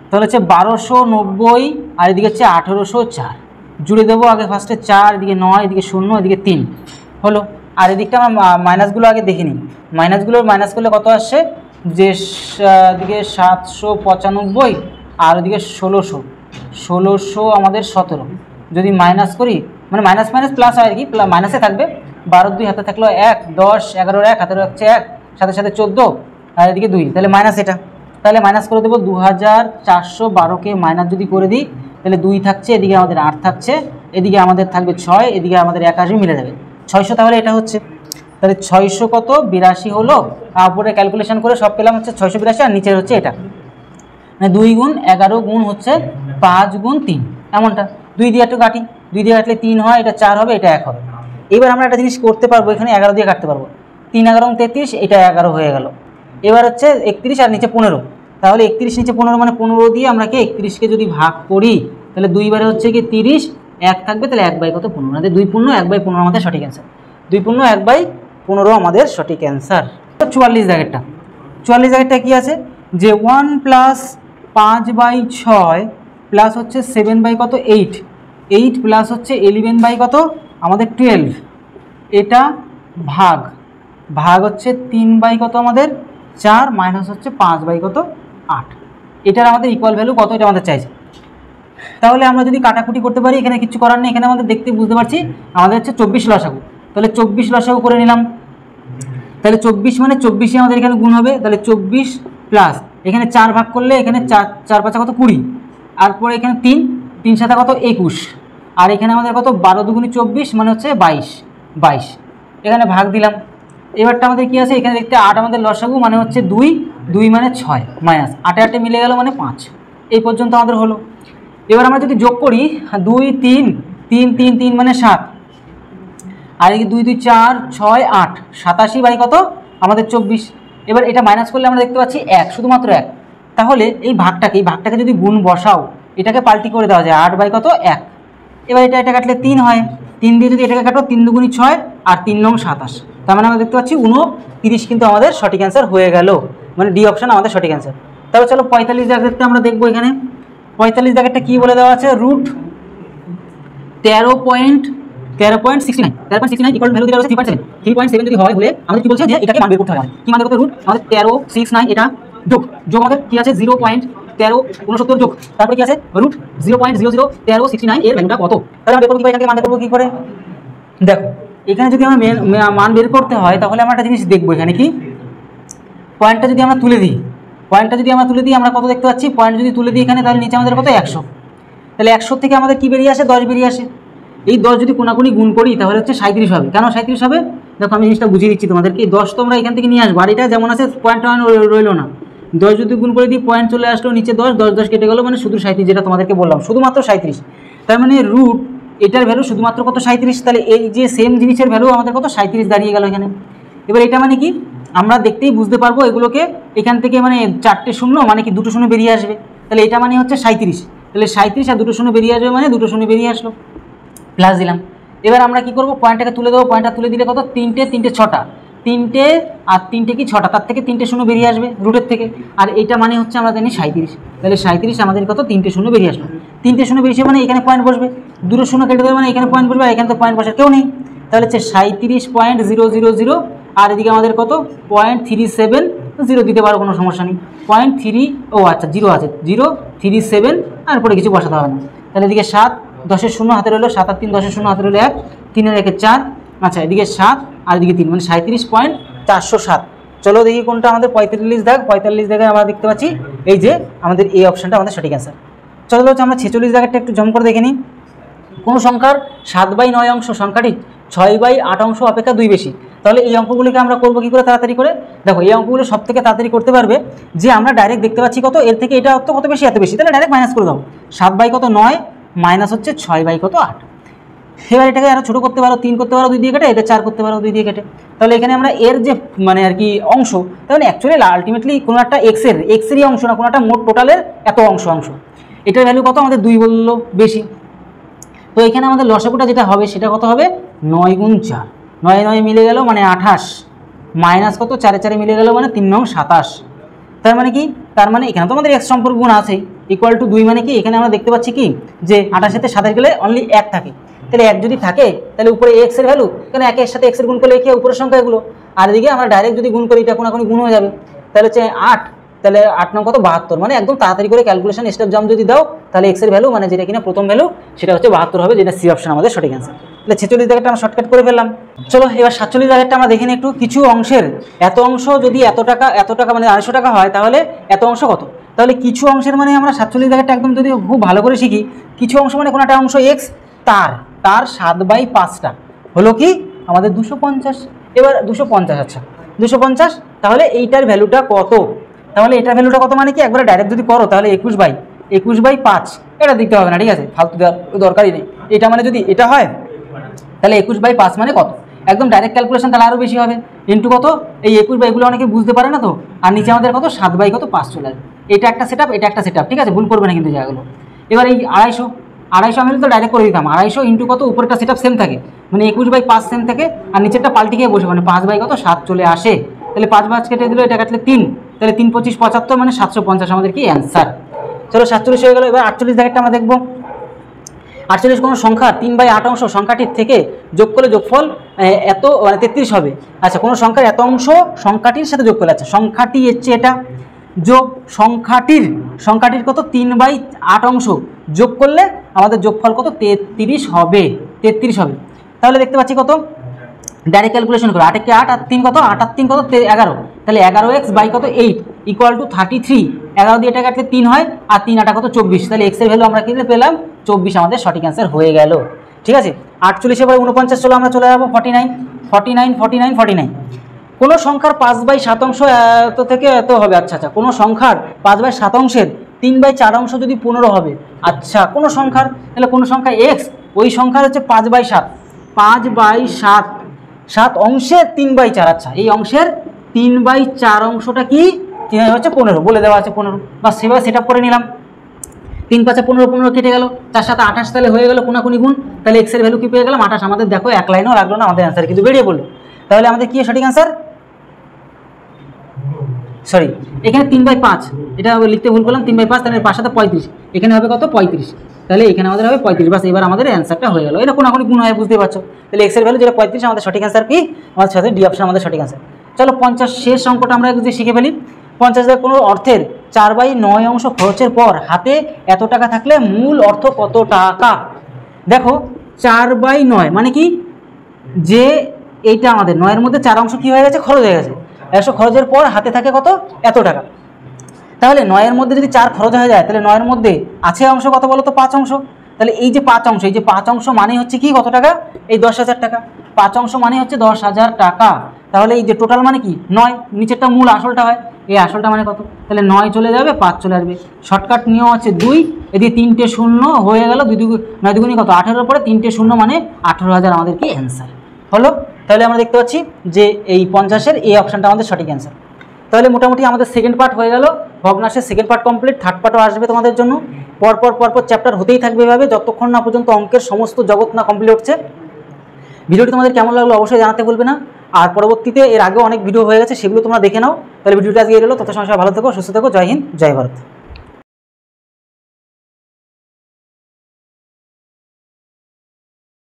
তাহলে হচ্ছে 1290, আর এদিকে হচ্ছে 1804, জুড়ে দেবো আগে ফার্স্টে 4, এদিকে 9, এদিকে 0, এদিকে 3 হলো। আর এদিকটা আমরা মাইনাসগুলো আগে দেখে নিই, মাইনাসগুলো মাইনাস করলে কত আসছে, যে এদিকে 795, আর ওদিকে 1600 আমাদের 17, যদি মাইনাস করি মানে মাইনাস মাইনাস প্লাস হয় আর কি, মাইনাসে থাকবে, 12 2 হাতে থাকলো 1 10 11 1 হাতে রাখছে 1, সাথে সাথে 14, আর এদিকে 2, তাহলে মাইনাস এটা, তাহলে মাইনাস করে দেবো 2412কে মাইনাস যদি করে দিই তাহলে 2 থাকছে, এদিকে আমাদের 8 থাকছে, এদিকে আমাদের থাকবে 6, এদিকে আমাদের 1 আসবে, মিলে যাবে 600। তাহলে এটা হচ্ছে, তাহলে 600 কত 82 হলো। উপরে ক্যালকুলেশন করে সব পেলাম হচ্ছে 682, আর নিচের হচ্ছে এটা, মানে 2 গুণ 11 গুণ হচ্ছে 5 গুণ 3, এমনটা। 2 দিয়ে একটু কাটি, 2 দিয়ে কাটলে 3 হয়, এটা 4 হবে, এটা 1 হবে। এবার আমরা একটা জিনিস করতে পারবো, এখানে 11 দিয়ে কাটতে পারবো, 3 11 33, এটা 11 হয়ে গেল। এবার হচ্ছে 31 আর নিচে 15, তাহলে 31 নিচে 15 মানে 15 দিয়ে আমরা কি 31কে যদি ভাগ করি তাহলে 2 বারে হচ্ছে কি 30, 1 থাকবে, তাহলে 1 বাই কত 15, মানে 2 পূর্ণ 1 বাই 15 আমাদের সঠিক অ্যান্সার। 2 পূর্ণ 1 বাই 15 আমাদের সঠিক অ্যান্সার। 44 দাগেরটা, 44 দাগেরটা কি আছে যে 1 প্লাস 5 বাই 6 প্লাস হচ্ছে 7 বাই কত 8, 8 প্লাস হচ্ছে 11 বাই কত আমাদের 12, এটা ভাগ ভাগ হচ্ছে 3 বাই কত আমাদের 4, মাইনাস হচ্ছে 5 বাই কত 8, এটার আমাদের ইকুয়াল ভ্যালু কত এটা আমাদের চাইছে। তাহলে আমরা যদি কাটাকুটি করতে পারি, এখানে কিছু করার নেই, এখানে আমাদের দেখতে বুঝতে পারছি আমাদের হচ্ছে 24 লসাগু, তাহলে 24 লসাগু করে নিলাম। তাহলে 24 মানে 24ই আমাদের এখানে গুণ হবে, তাহলে 24 প্লাস এখানে 4 ভাগ করলে এখানে 4 5 কত 20, আর পরে এখানে 3 3 7 কত 21, আর এখানে আমাদের কত 12 2 24 মানে হচ্ছে 22, এখানে ভাগ দিলাম। এবারটা আমাদের কি আছে, এখানে দেখতে 8 আমাদের লসাগু মানে হচ্ছে 2 2 মানে 6, মাইনাস 8 8 মিলে গেল মানে 5, এই পর্যন্ত আমাদের হলো। এবার আমরা যদি যোগ করি 2 3 3 3 3 মানে 7, আর এই 2 2 4 6 8, 87 বাই কত আমাদের 24। এবার এটা মাইনাস করলে আমরা দেখতে পাচ্ছি 1, শুধুমাত্র 1। তাহলে এই ভাগটাকে যদি গুণ বসাও, এটাকে পাল্টি করে দেওয়া যায় 8 বাই কত 1। এবার এটা কাটলে 3 হয়, 3 দিয়ে যদি এটাকে কাটো 3 2 6 আর 3 9 27, তার মানে আমরা দেখতে পাচ্ছি 29 কিন্তু আমাদের সঠিক অ্যান্সার হয়ে গেল, মানে ডি অপশন আমাদের সঠিক অ্যান্সার। তবে চলো 45 দাগেরটা আমরা দেখবো। এখানে 45 দাগেরটা কী বলে দেওয়া আছে, রুট 13.69 ইকুয়াল ভ্যালু দেওয়া আছে 3.7 যদি হয় হলে আমাদের কি বলছে যে এটাকে মান বের করতে হবে। কি মান বের করতে, রুট আমাদের 13.69, এটা যোগ আমাদের কি আছে 0.1369 যোগ, তারপরে কি আছে রুট 0.001369 এর ভ্যালুটা কত। তাহলে আমরা বের করব কি, এখানে মান বের করব কি করে, দেখো এখানে যদি আমরা মান বের করতে হয় তাহলে আমরা একটা জিনিস দেখবো, এখানে কি পয়েন্টটা যদি আমরা তুলে দিই, আমরা কত দেখতে পাচ্ছি, পয়েন্ট যদি তুলে দিই এখানে, তাহলে নিচে আমাদের কত 100, তাহলে 100 থেকে আমাদের কি বেরিয়ে আসে 10 বেরিয়ে আসে। এই 10 যদি কোনাকুনি গুণ করি তাহলে হচ্ছে 37 হবে। কেন 37 হবে, দেখো আমি জিনিসটা বুঝিয়ে দিচ্ছি তোমাদেরকে। 10 তো আমরা এখান থেকে নিয়ে আসবো, আর এটা যেমন আছে পয়েন্ট রইলো না, 10 যদি গুণ করে দিই পয়েন্ট চলে আসলো নিচে 10 10 10 কেটে গেলো, মানে শুধু 37, যেটা তোমাদেরকে বললাম শুধুমাত্র 37। তার মানে রুট এটার ভ্যালু শুধুমাত্র কত 37, তাহলে এই যে সেম জিনিসের ভ্যালু আমাদের কত 37 দাঁড়িয়ে গেল এখানে। এবার এটা মানে কি আমরা দেখতেই বুঝতে পারবো, এগুলোকে এখান থেকে মানে 4টে শূন্য মানে কি 2টো শূন্য বেরিয়ে আসবে, তাহলে এটা মানে হচ্ছে 37, তাহলে 37 আর 2টো শূন্য বেরিয়ে আসবে মানে 2টো শূন্য বেরিয়ে আসলো, প্লাস দিলাম। এবার আমরা কি করব, পয়েন্টটাকে তুলে দেবো, পয়েন্টটা তুলে দিলে কত 3টে 6টা, 3টে আর 3টে কি 6টা, তার থেকে 3টে শূন্য বেরিয়ে আসবে রুটের থেকে, আর এটা মানে হচ্ছে আমরা জানি 37, তাহলে 37 আমাদের কত 3টে শূন্য বেরিয়ে আসলো। 3টে শূন্য বেরিয়েছে মানে এখানে পয়েন্ট বসবে, 2টো শূন্য কেটে দেবে মানে এখানে পয়েন্ট বসবে, আর এখানে তো পয়েন্ট বসার কেউ নেই, তাহলে হচ্ছে 37.000, আর এদিকে আমাদের কত 0.370 দিতে পারো, কোনো সমস্যা নেই। 0.3 ও আচ্ছা 0 আছে 037, আর পরে কিছু বসাতে হবে না। তাহলে এদিকে 7 10-এর শূন্য হাতে রইলো, 7 আর 3 10-এর শূন্য হাতে রইলো 1, 3 আর 1 4, আচ্ছা এদিকে 7 আর এদিকে 3 মানে 37.407। চলো দেখি কোনটা আমাদের 45 দাগ। 45 দাগে আমরা দেখতে পাচ্ছি এই যে আমাদের এই অপশানটা আমাদের সঠিক অ্যান্সার। চলো হচ্ছে আমরা 46 দাগেরটা একটু জম করে দেখে নিই। কোনো সংখ্যার 7/9 অংশ সংখ্যাটি 6/8 অংশ অপেক্ষা 2 বেশি, তাহলে এই অঙ্কগুলিকে আমরা করবো কী করে তাড়াতাড়ি করে। দেখো এই অঙ্কগুলো সব থেকে তাড়াতাড়ি করতে পারবে যে আমরা ডাইরেক্ট দেখতে পাচ্ছি কত এর থেকে এটা কত বেশি এত বেশি, তাহলে ডাইরেক্ট মাইনাস করে দাও। 7/9 মাইনাস হচ্ছে 6/8। এবার এটাকে আরও ছোটো করতে পারো, 3 করতে পারো 2 দিয়ে কেটে, এটা 4 করতে পারো 2 দিয়ে কেটে। তাহলে এখানে আমরা এর যে মানে আর কি অংশ, তাহলে অ্যাকচুয়ালি আলটিমেটলি কোনো একটা এক্সেরই অংশ না, কোনো একটা মোট টোটালের এত অংশ এটার ভ্যালু কত আমাদের 2 বললো বেশি। তো এখানে আমাদের লসাগুটা যেটা হবে সেটা কত হবে 9 গুণ 4, 9 9 মিলে গেল মানে 28, মাইনাস কত 4 4 মিলে গেল মানে 3 9 27। তার মানে কি, তার মানে এখানে তো আমাদের এক্স সম্পর্ক গুণ আছে, ইকুয়াল টু 2 মানে কি এখানে আমরা দেখতে পাচ্ছি কি যে 28 সাথে 27 গেলে অনলি 1 থাকে, তাহলে 1 যদি থাকে তাহলে উপরে এক্স এর ভ্যালু, কেন 1 এর সাথে এক্স এর গুণ করলে কি উপরের সংখ্যা এগুলো, আর এদিকে আমরা ডাইরেক্ট যদি গুণ করি এটা কোনাকুনি গুণ হয়ে যাবে, তাহলে হচ্ছে 8, তাহলে 8 9 কত 72, মানে একদম তাড়াতাড়ি করে ক্যালকুলেশন স্টেপ জাম্প যদি দাও তাহলে এক্স এর ভ্যালু মানে যেটা কিনা প্রথম ভ্যালু সেটা হচ্ছে 72 হবে, যেটা সি অপশন আমাদের সঠিক অ্যান্সার। তাহলে 46 জায়গাটা আমরা শর্টকাট করে ফেললাম। চলো এবার 47 জায়গাটা আমরা দেখে নিই একটু। কিছু অংশের এত অংশ যদি এত টাকা মানে 250 টাকা হয় তাহলে এত অংশ কত। তাহলে কিছু অংশের মানে আমরা 47 দাগেরটা একদম যদি খুব ভালো করে শিখি, কিছু অংশ মানে কোনো একটা অংশ এক্স, তার 7/5টা হলো কি আমাদের 250। এবার 250, আচ্ছা 250, তাহলে এইটার ভ্যালুটা কত? তাহলে এটার ভ্যালুটা কত মানে কি একবারে ডাইরেক্ট যদি করো তাহলে 21/5 এটা দিতে হবে না, ঠিক আছে, ফালতু দেওয়ার দরকারই নেই। এটা মানে যদি এটা হয় তাহলে 21/5 মানে কত, একদম ডাইরেক্ট ক্যালকুলেশন তাহলে আরও বেশি হবে, ইন্টু কত এই 21 এগুলো অনেকে বুঝতে পারে না তো, আর নিচে আমাদের কত 7/5 চলে আসবে। এটা একটা সেট আপ, এটা একটা সেট আপ, ঠিক আছে, ভুল করবে না কিন্তু জায়গাগুলো। এবার এই 250 আমি তো ডাইরেক্ট করে দিতাম, 250 ইন্টু কত, উপরটা সেট আপ সেম থাকে মানে 21/5 সেম থাকে, আর নিচেরটা পাল্টি গিয়ে বসে মানে 5/7 চলে আসে। তাহলে 5 কেটে দিল, এটা কাটলে 3, তাহলে 3 25 75 মানে 750 আমাদের কি অ্যান্সার। চলো 47 হয়ে গেল। এবার 48 দাগেরটা আমরা দেখবো। 48 কোনো সংখ্যা 3/8 অংশ সংখ্যাটির থেকে যোগ করলে যোগফল এত মানে 33 হবে। আচ্ছা, কোনো সংখ্যার এত অংশ সংখ্যাটির সাথে যোগ করলে, আচ্ছা সংখ্যাটি হচ্ছে এটা, যোগ সংখ্যাটির কত 3/8 অংশ যোগ করলে আমাদের যোগফল কত 33 হবে। তাহলে দেখতে পাচ্ছি কত, ডাইরেক্ট ক্যালকুলেশন করো, 8 কে 8 আর 3 কত, 8 আর 3 কত 11, তাহলে 11x বাই কত 8 ইকুয়াল টু 33। 11 দিয়ে এটা কাটলে 3 হয়, আর 3 8 কত 24, তাহলে x এর ভ্যালু আমরা কিনে পেলাম 24, আমাদের সঠিক অ্যান্সার হয়ে গেল। ঠিক আছে, 48 এবার 49 চলো আমরা চলে যাবো 49। কোনো সংখ্যার 5/7 অংশ এত থেকে এত হবে। আচ্ছা, কোনো সংখ্যার 5/7 অংশের 3/4 অংশ যদি 15 হবে। আচ্ছা, কোনো সংখ্যার, তাহলে কোনো সংখ্যা x, ওই সংখ্যার হচ্ছে 5/7 অংশের 3/4। আচ্ছা, এই অংশের 3/4 অংশটা কি হচ্ছে 15, বলে দেওয়া আছে 15, বা সেভাবে সেট আপ করে নিলাম। 3 5 15, 15 কেটে গেল, তার সাথে 28 তাহলে হয়ে গেল কোনাকুনি গুণ, তাহলে x এর ভ্যালু কি পেয়ে গেলাম 28। আমাদের দেখো এক লাইনও লাগলো না, আমাদের অ্যান্সার কিন্তু বেরিয়ে পড়লো। তাহলে আমাদের কি সঠিক অ্যান্সার, সরি এখানে 3/5, এটা লিখতে ভুল করলাম, 3/5, তাহলে 5 সাথে 35, এখানে হবে কত 35, তাহলে এখানে আমাদের হবে 35। বাস এবার আমাদের অ্যান্সারটা হয়ে গেল। এটা কোনাকুনি গুণ হয়, বুঝতে পারছো। তাহলে x এর ভ্যালু যেটা 35, আমাদের সঠিক অ্যান্সার কি, আমাদের সাথে ডি অপশন আমাদের সঠিক অ্যান্সার। চলো 50 শেষ অঙ্কটা আমরা যদি শিখে ফেলি। 50 কোনো অর্থের 4/9 অংশ খরচের পর হাতে এত টাকা থাকলে মূল অর্থ কত টাকা। দেখো 4/9 মানে কি, যে এইটা আমাদের 9 এর মধ্যে 4 অংশ কি হয়ে গেছে, খরচ হয়ে গেছে। 100 খরচের পর হাতে থাকে কত, এত টাকা। তাহলে 9 এর মধ্যে যদি 4 খরচ হয়ে যায়, তাহলে 9 এর মধ্যে আছে অংশ কত বলো তো, 5 অংশ। তাহলে এই যে 5 অংশ, এই যে 5 অংশ মানে হচ্ছে কি কত টাকা, এই 10,000 টাকা। 5 অংশ মানে হচ্ছে 10,000 টাকা। তাহলে এই যে টোটাল মানে কি 9, নিচেরটা মূল আসলটা হয়, এই আসলটা মানে কত, তাহলে 9 চলে যাবে, 5 চলে আসবে। শর্টকাট নিয়ম আছে 2, এদিকে 3টে শূন্য হয়ে গেল, 9 দুগুণে কত 18, পরে 3টে শূন্য মানে 18,000 আমাদের কি অ্যান্সার হলো। তাহলে আমরা দেখতে পাচ্ছি যে এই 50-এর এই অপশানটা আমাদের সঠিক অ্যান্সার। তাহলে মোটামুটি আমাদের সেকেন্ড পার্ট হয়ে গেল, ভগ্নাংশের সেকেন্ড পার্ট কমপ্লিট। থার্ড পার্টও আসবে তোমাদের জন্য, পরপর চ্যাপ্টার হতেই থাকবে এভাবে যতক্ষণ না পর্যন্ত অঙ্কের সমস্ত জগৎ না কমপ্লিট হচ্ছে। ভিডিওটি তোমাদের কেমন লাগলো অবশ্যই জানাতে বলবে না, আর পরবর্তীতে এর আগে অনেক ভিডিও হয়ে গেছে, সেগুলো তোমরা দেখে নাও। তাহলে ভিডিওটা আজকে এলো, তত সময় ভালো থেকো, সুস্থ থেকো, জয় হিন্দ, জয় ভারত।